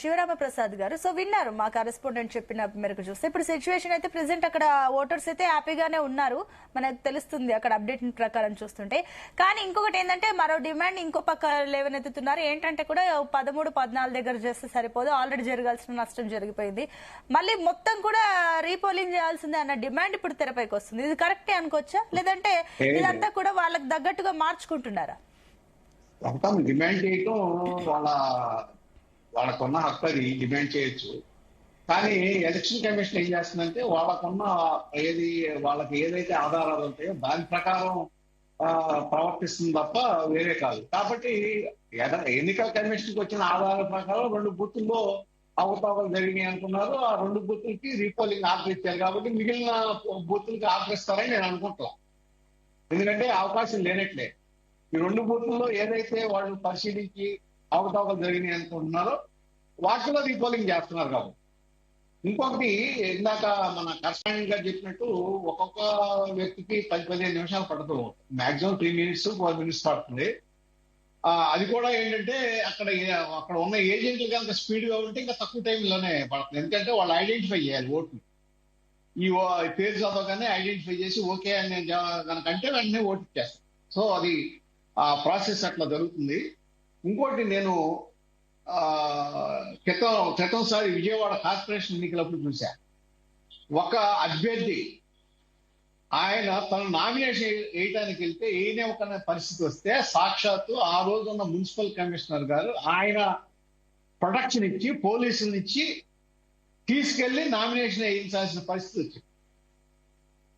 Sivarama Prasad garu, so విన్నారు మా కరెస్పాండెంట్ చెప్పిన మేరకు చూస్తే ఇప్పుడు సిచ్యువేషన్ అయితే ప్రెసెంట్ అక్కడ ఓటర్స్ అయితే హ్యాపీగానే ఉన్నారు, మనకు తెలుస్తుంది అక్కడ అప్డేట్ ప్రకారం చూస్తుంటే. కానీ ఇంకొకటి ఏంటంటే మరో డిమాండ్ ఇంకో పక్క లేవనెత్తుతున్నారు. ఏంటంటే కూడా 13-14 దగ్గర చేస్తే సరిపోదు, ఆల్రెడీ జరగాల్సిన నష్టం జరిగిపోయింది, మళ్ళీ మొత్తం కూడా రీపోలింగ్ చేయాల్సిందే అన్న డిమాండ్ ఇప్పుడు తెరపైకి వస్తుంది. ఇది కరెక్టే అనుకోవచ్చా, లేదంటే ఇదంతా కూడా వాళ్ళకి తగ్గట్టుగా మార్చుకుంటున్నారా? డిమాండ్ చేయటం వాళ్ళకున్న హక్కు, అది డిమాండ్ చేయొచ్చు. కానీ ఎలక్షన్ కమిషన్ ఏం చేస్తుందంటే వాళ్ళకి ఏదైతే ఆధారాలు ఉంటాయో దాని ప్రకారం ప్రవర్తిస్తుంది తప్ప వేరే కాదు. కాబట్టి ఎన్నికల కమిషన్కి వచ్చిన ఆధారాల ప్రకారం 2 బూతుల్లో అవకతవకలు జరిగినాయి అనుకున్నారు. ఆ 2 బూతులకి రీపోలింగ్ ఆర్డర్ ఇచ్చారు కాబట్టి మిగిలిన బూతులకి ఆర్డర్ ఇస్తారని నేను అనుకుంటున్నాను. ఎందుకంటే అవకాశం లేనట్లే. ఈ 2 బూతుల్లో ఏదైతే వాళ్ళు పరిశీలించి అవకతవకలు జరిగినాయి అనుకుంటున్నారో వాటిలో రీపోలింగ్ చేస్తున్నారు కాబట్టి. ఇంకొకటి, ఇందాక మన కరెస్పాండెంట్ గారు చెప్పినట్టు ఒక్కొక్క వ్యక్తికి 10-15 నిమిషాలు పడుతూ, మాక్సిమం 3 minutes 4 minutes పడుతుంది. అది కూడా ఏంటంటే అక్కడ ఉన్న ఏజెంట్లు కనుక స్పీడ్ గా ఉంటే ఇంకా తక్కువ టైంలోనే పడుతుంది. ఎందుకంటే వాళ్ళు ఐడెంటిఫై చేయాలి ఓట్లు. ఈ పేరు చదవగానే ఐడెంటిఫై చేసి ఓకే అని నేను కనుకంటే వెంటనే ఓటు ఇచ్చేస్తాను. సో అది ఆ ప్రాసెస్ అట్లా జరుగుతుంది. ఇంకోటి నేను క్రితంసారి విజయవాడ కార్పొరేషన్ ఎన్నికలప్పుడు చూశా, ఒక అభ్యర్థి ఆయన తన నామినేషన్ వేయడానికి వెళ్తే వేయనివ్వకనే పరిస్థితి వస్తే సాక్షాత్తు ఆ రోజు ఉన్న మున్సిపల్ కమిషనర్ గారు ఆయన ప్రొటెక్షన్ ఇచ్చి పోలీసులను ఇచ్చి తీసుకెళ్లి నామినేషన్ వేయించాల్సిన పరిస్థితి వచ్చింది.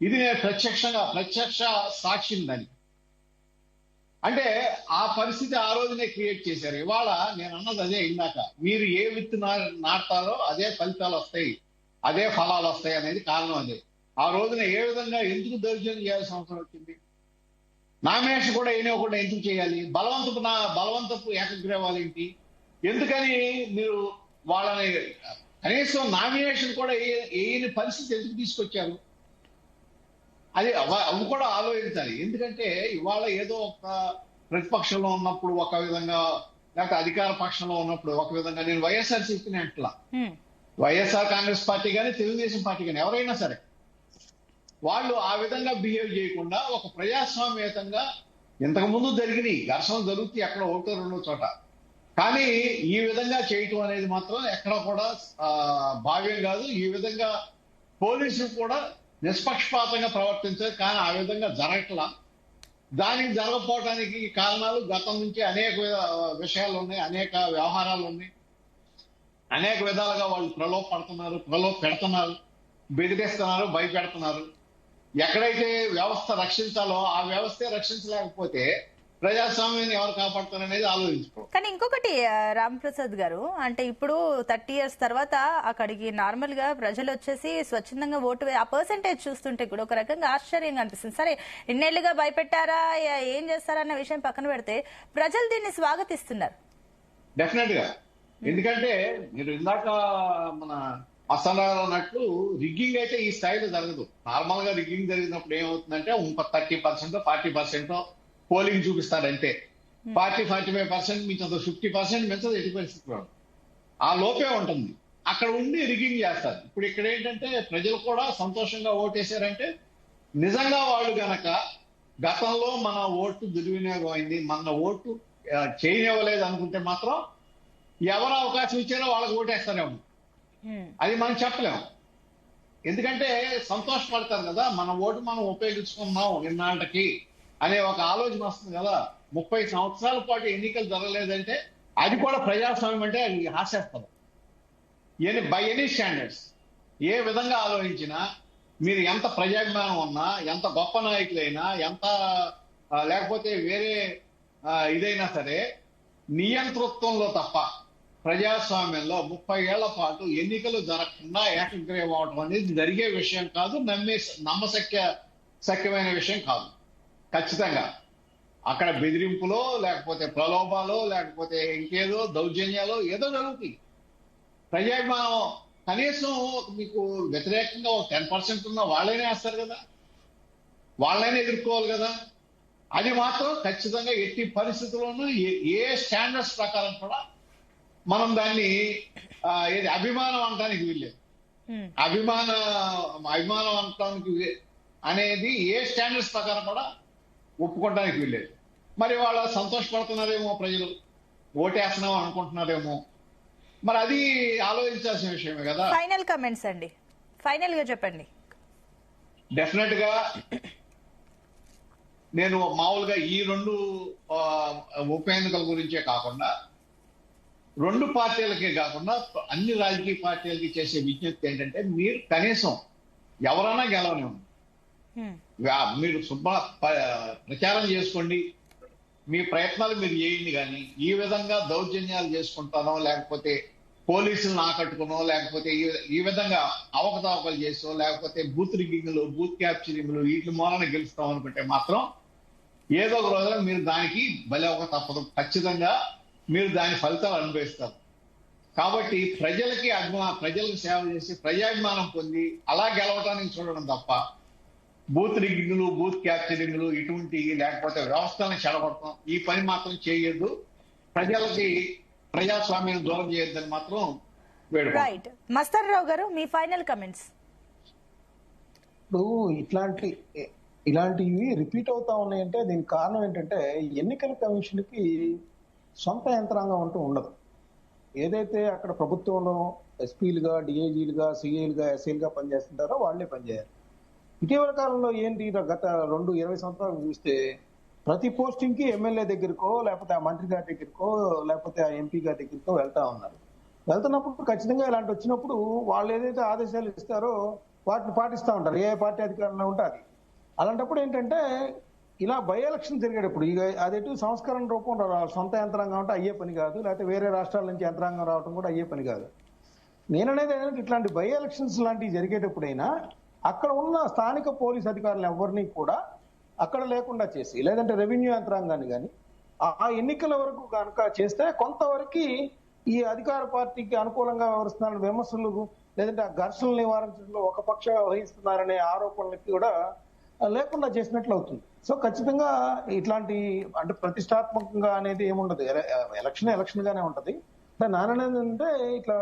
ఇది నేను ప్రత్యక్ష సాక్షిని దానికి. అంటే ఆ పరిస్థితి ఆ రోజునే క్రియేట్ చేశారు. ఇవాళ నేను అన్నది అదే ఇందాక, మీరు ఏ విత్తు నాటుతారో అదే ఫలితాలు వస్తాయి, అదే ఫలాలు వస్తాయి అనేది కారణం అదే. ఆ రోజున ఏ విధంగా ఎందుకు దౌర్జన్యం చేయాల్సిన అవసరం వచ్చింది? నామినేషన్ కూడా వేయనివ్వకుండా ఎందుకు చేయాలి? బలవంతపు ఏకగ్రీవాలు ఏంటి? ఎందుకని మీరు వాళ్ళని కనీసం నామినేషన్ కూడా వేయని పరిస్థితి ఎందుకు తీసుకొచ్చారు? అది అవి కూడా ఆలోచించాలి. ఎందుకంటే ఇవాళ ఏదో ఒక ప్రతిపక్షంలో ఉన్నప్పుడు ఒక విధంగా, లేకపోతే అధికార పక్షంలో ఉన్నప్పుడు ఒక విధంగా, నేను వైఎస్ఆర్సీపీని అంటలా, వైఎస్ఆర్ కాంగ్రెస్ పార్టీ కానీ తెలుగుదేశం పార్టీ కానీ ఎవరైనా సరే వాళ్ళు ఆ విధంగా బిహేవ్ చేయకుండా ఒక ప్రజాస్వామ్యతంగా, ఇంతకు ముందు జరిగినాయి ఘర్షణలు జరుగుతాయి ఎక్కడ ఒకటో రెండో చోట, కానీ ఈ విధంగా చేయటం అనేది మాత్రం ఎక్కడ కూడా భావ్యం కాదు. ఈ విధంగా పోలీసులు కూడా నిష్పక్షపాతంగా ప్రవర్తించారు, కానీ ఆ విధంగా జరగట్లా. దానికి జరగకపోవడానికి కారణాలు గతం నుంచి అనేక విషయాలు ఉన్నాయి, అనేక వ్యవహారాలు ఉన్నాయి, అనేక విధాలుగా వాళ్ళు ప్రలోభ పెడుతున్నారు, బెదిరిస్తున్నారు, భయపెడుతున్నారు. ఎక్కడైతే వ్యవస్థ రక్షించాలో ఆ వ్యవస్థే రక్షించలేకపోతే ప్రజాస్వామ్యాన్ని ఎవరు కాపాడుతారనేది ఆలోచించుకో. కానీ ఇంకొకటి రాంప్రసాద్ గారు, అంటే ఇప్పుడు 30 years తర్వాత అక్కడికి నార్మల్ గా ప్రజలు వచ్చేసి స్వచ్ఛందంగా ఓటు ఆ పర్సెంటేజ్ చూస్తుంటే కూడా ఒక రకంగా ఆశ్చర్యంగా అనిపిస్తుంది. సరే ఇన్నేళ్లుగా భయపెట్టారా, ఏం చేస్తారన్న విషయం పక్కన పెడితే ప్రజలు దీన్ని స్వాగతిస్తున్నారు. డెఫినెట్ గా. ఎందుకంటే మీరు ఇందాక మన అసలు అన్నట్లు రిగ్గింగ్ అయితే ఈ స్థాయిలో జరగదు. నార్మల్ గా రిగ్గింగ్ జరిగినప్పుడు ఏమవుతుందంటే 30% 40% పోలింగ్ చూపిస్తాడంతే. 40-45% మించదు, 50% మించదు, 80% ఆ లోపే ఉంటుంది. అక్కడ ఉండి రిగ్గింగ్ చేస్తారు. ఇప్పుడు ఇక్కడ ఏంటంటే ప్రజలు కూడా సంతోషంగా ఓటేశారంటే నిజంగా వాళ్ళు గనక గతంలో మన ఓటు దుర్వినియోగం అయింది, మన ఓటు చేయనివ్వలేదు అనుకుంటే మాత్రం ఎవరు అవకాశం ఇచ్చారో వాళ్ళకి ఓటేస్తారేమో, అది మనం చెప్పలేము. ఎందుకంటే సంతోషపడతారు కదా, మన ఓటు మనం ఉపయోగించుకున్నాం ఇన్నాళ్ళకి అనే ఒక ఆలోచన వస్తుంది కదా. 30 సంవత్సరాల పాటు ఎన్నికలు జరగలేదంటే అది కూడా ప్రజాస్వామ్యం అంటే అది హాస్యాస్పదం. బై ఎనీ స్టాండర్డ్స్ ఏ విధంగా ఆలోచించినా, మీరు ఎంత ప్రజాభిమానం ఉన్నా, ఎంత గొప్ప నాయకులైనా, ఎంత లేకపోతే వేరే ఇదైనా సరే, నియంతృత్వంలో తప్ప ప్రజాస్వామ్యంలో 30 ఏళ్ల పాటు ఎన్నికలు జరగకుండా ఏకగ్రీవం అవడం అనేది జరిగే విషయం కాదు, నమ్మశక్యమైన విషయం కాదు. ఖచ్చితంగా అక్కడ బెదిరింపులో, లేకపోతే ప్రలోభాలో, లేకపోతే ఇంకేదో దౌర్జన్యాలు ఏదో జరుగుతాయి. ప్రజాభిమానం కనీసం మీకు వ్యతిరేకంగా 10% ఉన్న వాళ్ళైనా వేస్తారు కదా, వాళ్ళైనా ఎదుర్కోవాలి కదా. అది మాత్రం ఖచ్చితంగా ఎట్టి పరిస్థితుల్లోనూ ఏ స్టాండర్డ్స్ ప్రకారం కూడా మనం దాన్ని అభిమానం అనడానికి వీల్లేదు. అభిమానం అనడానికి అనేది ఏ స్టాండర్డ్స్ ప్రకారం కూడా ఒప్పుకోవడానికి వీల్లేదు. మరి వాళ్ళు సంతోషపడుతున్నారేమో, ప్రజలు ఓటేస్తున్నాం అనుకుంటున్నారేమో, మరి అది ఆలోచించాల్సిన విషయమే కదా. ఫైనల్ కమెంట్స్ అండి, ఫైనల్ గా చెప్పండి. డెఫినెట్ గా నేను మామూలుగా ఈ 2 ఉప ఎన్నికల గురించే కాకుండా, 2 పార్టీలకే కాకుండా అన్ని రాజకీయ పార్టీలకి చేసే విజ్ఞప్తి ఏంటంటే, మీరు కనీసం ఎవరైనా గెలవనివ్వండి, మీరు ప్రచారం చేసుకోండి, మీ ప్రయత్నాలు మీరు చేయండి. కానీ ఈ విధంగా దౌర్జన్యాలు చేసుకుంటానో, లేకపోతే పోలీసులను ఆకట్టుకునో, లేకపోతే ఈ విధంగా అవకతవకలు చేసో, లేకపోతే బూత్ రిగ్గింగ్లు, బూత్ క్యాప్చరింగ్లు వీటి మూలన గెలుస్తాం అనుకుంటే మాత్రం ఏదో ఒక రోజున మీరు దానికి బలి అవ్వక తప్పదు. ఖచ్చితంగా మీరు దాని ఫలితాలు అనుభవిస్తారు. కాబట్టి ప్రజలకు సేవ చేసి ప్రజాభిమానం పొంది అలా గెలవటానికి చూడడం తప్ప బూత్ రిగ్గింగ్లు, బూత్ క్యాప్చరింగ్లు ఇటువంటి, లేకపోతే వ్యవస్థలను చెడగొట్టడం, ఈ పని మాత్రం చేయొద్దు. ప్రజలకి ప్రజాస్వామ్యం దూరం చేయొద్దని మాత్రం వేడుకుంటున్నాను. రైట్. మస్తాన్ రావు గారు, మీ ఫైనల్ కమెంట్స్. ఇప్పుడు ఇలాంటివి రిపీట్ అవుతా ఉన్నాయంటే దీనికి కారణం ఏంటంటే ఎన్నికల కమిషన్ కి సొంత యంత్రాంగం అంటూ ఉండదు. ఏదైతే అక్కడ ప్రభుత్వంలో ఎస్పీలుగా, డిఐజీలుగా, సిఐలుగా, ఎస్ఐలుగా పనిచేస్తుంటారో వాళ్లే పనిచేయాలి. ఇటీవల కాలంలో ఏంటి, గత 20 సంవత్సరాలు చూస్తే ప్రతి పోస్టింగ్ కి ఎమ్మెల్యే దగ్గరకో, లేకపోతే ఆ మంత్రి గారి దగ్గరకో, లేకపోతే ఆ ఎంపీ గారి దగ్గరకో వెళ్తా ఉన్నారు. వెళ్తున్నప్పుడు ఖచ్చితంగా ఇలాంటి వచ్చినప్పుడు వాళ్ళు ఏదైతే ఆదేశాలు ఇస్తారో వాటిని పాటిస్తూ ఉంటారు, ఏ పార్టీ అధికారంలో ఉంటే అది. అలాంటప్పుడు ఏంటంటే ఇలా బై ఎలక్షన్ జరిగేటప్పుడు ఇక అదేటు సంస్కరణ రూపం సొంత యంత్రాంగం అంటే అయ్యే పని కాదు, లేకపోతే వేరే రాష్ట్రాల నుంచి యంత్రాంగం రావడం కూడా అయ్యే పని కాదు. నేననేది ఏంటంటే ఇట్లాంటి బై ఎలక్షన్స్ లాంటివి జరిగేటప్పుడైనా అక్కడ ఉన్న స్థానిక పోలీస్ అధికారులు ఎవరిని కూడా అక్కడ లేకుండా చేసి, లేదంటే రెవెన్యూ యంత్రాంగాన్ని కానీ ఆ ఎన్నికల వరకు కనుక చేస్తే కొంతవరకు ఈ అధికార పార్టీకి అనుకూలంగా వ్యవహరిస్తున్న విమర్శలు, లేదంటే ఆ ఘర్షణలు నివారించడంలో ఒక పక్ష వహిస్తున్నారనే ఆరోపణలకి కూడా లేకుండా చేసినట్లు అవుతుంది. సో ఖచ్చితంగా ఇట్లాంటి అంటే ప్రతిష్టాత్మకంగా అనేది ఏముండదు, ఎలక్షన్ గానే ఉంటది. అంటే నాననేది అంటే ఇట్లా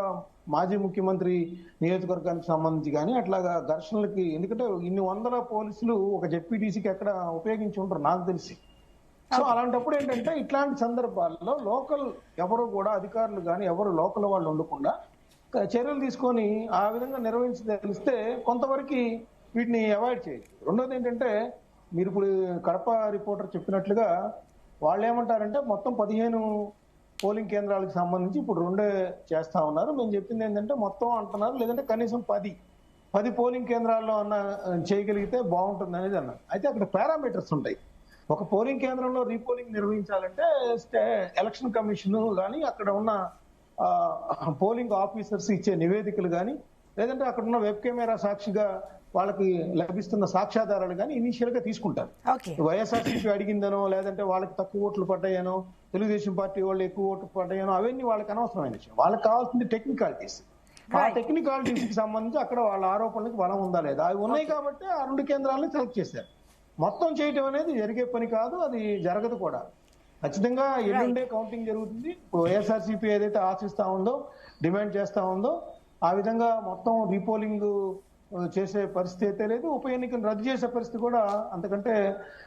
మాజీ ముఖ్యమంత్రి నియోజకవర్గానికి సంబంధించి కానీ అట్లాగా ఘర్షణలకి, ఎందుకంటే ఇన్ని వందల పోలీసులు ఒక జెడ్పీటీసీకి ఎక్కడ ఉపయోగించి ఉంటారు నాకు తెలిసి. సో అలాంటప్పుడు ఏంటంటే ఇట్లాంటి సందర్భాల్లో లోకల్ ఎవరు కూడా అధికారులు కానీ ఎవరు లోకల్ వాళ్ళు ఉండకుండా చర్యలు తీసుకొని ఆ విధంగా నిర్వహించదలిస్తే కొంతవరకు వీటిని అవాయిడ్ చేయొచ్చు. రెండోది ఏంటంటే మీరు ఇప్పుడు కడప రిపోర్టర్ చెప్పినట్లుగా వాళ్ళు ఏమంటారంటే మొత్తం 15 పోలింగ్ కేంద్రాలకు సంబంధించి ఇప్పుడు 2 చేస్తా ఉన్నారు. మేము చెప్పింది ఏంటంటే మొత్తం అంటున్నారు, లేదంటే కనీసం 10 పోలింగ్ కేంద్రాల్లో అన్న చేయగలిగితే బాగుంటుంది అనేది అన్నారు. అయితే అక్కడ పారామీటర్స్ ఉంటాయి. ఒక పోలింగ్ కేంద్రంలో రీపోలింగ్ నిర్వహించాలంటే ఎలక్షన్ కమిషన్ కానీ అక్కడ ఉన్న పోలింగ్ ఆఫీసర్స్ ఇచ్చే నివేదికలు కానీ, లేదంటే అక్కడ ఉన్న వెబ్ కెమెరా సాక్షిగా వాళ్ళకి లభిస్తున్న సాక్ష్యాధారాలు కానీ ఇనిషియల్ గా తీసుకుంటారు. వైఎస్ఆర్సీపీ అడిగిందనో, లేదంటే వాళ్ళకి తక్కువ ఓట్లు పడ్డాయనో, తెలుగుదేశం పార్టీ వాళ్ళు ఎక్కువ ఓట్లు పడ్డాయనో అవన్నీ వాళ్ళకి అనవసరమైన విషయం. వాళ్ళకి కావాల్సింది టెక్నికాలిటీస్. ఆ టెక్నికాలిటీస్ కి సంబంధించి అక్కడ వాళ్ళ ఆరోపణలకు బలం ఉందా లేదా, అవి ఉన్నాయి కాబట్టి ఆ 2 కేంద్రాలను సెలెక్ట్ చేశారు. మొత్తం చేయటం అనేది జరిగే పని కాదు, అది జరగదు కూడా. ఖచ్చితంగా ఎల్లుండే కౌంటింగ్ జరుగుతుంది. ఇప్పుడు వైఎస్ఆర్సీపీ ఏదైతే ఆశిస్తా ఉందో, డిమాండ్ చేస్తా ఉందో ఆ విధంగా మొత్తం రీపోలింగ్ చేసే పరిస్థితి అయితే లేదు. ఉప ఎన్నికలు రద్దు చేసే పరిస్థితి కూడా అంతకంటే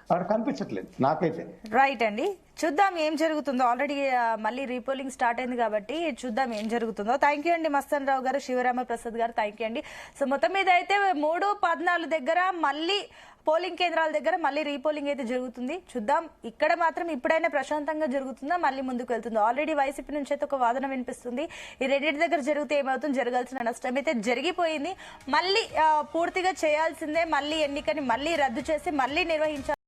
అక్కడ కనిపించట్లేదు నాకైతే. రైట్ అండి, చూద్దాం ఏం జరుగుతుందో. ఆల్రెడీ మళ్ళీ రీపోలింగ్ స్టార్ట్ అయింది కాబట్టి చూద్దాం ఏం జరుగుతుందో. థ్యాంక్ యూ అండి మస్తాన్ రావు గారు, శివరామ ప్రసాద్ గారు, థ్యాంక్ యూ అండి. సో మొత్తం మీద అయితే 3-14 దగ్గర మళ్ళీ పోలింగ్ కేంద్రాల దగ్గర మళ్ళీ రీపోలింగ్ అయితే జరుగుతుంది. చూద్దాం ఇక్కడ మాత్రం ఇప్పుడైనా ప్రశాంతంగా జరుగుతుందా, మళ్ళీ ముందుకు వెళ్తుందో. ఆల్రెడీ వైసీపీ నుంచి అయితే ఒక వాదన వినిపిస్తుంది, ఈ రెండింటి దగ్గర జరిగితే ఏమవుతుంది, జరగాల్సిన నష్టం అయితే జరిగిపోయింది, మళ్ళీ పూర్తిగా చేయాల్సిందే, మళ్ళీ ఎన్నికని మళ్ళీ రద్దు చేసి మళ్ళీ నిర్వహించాలి.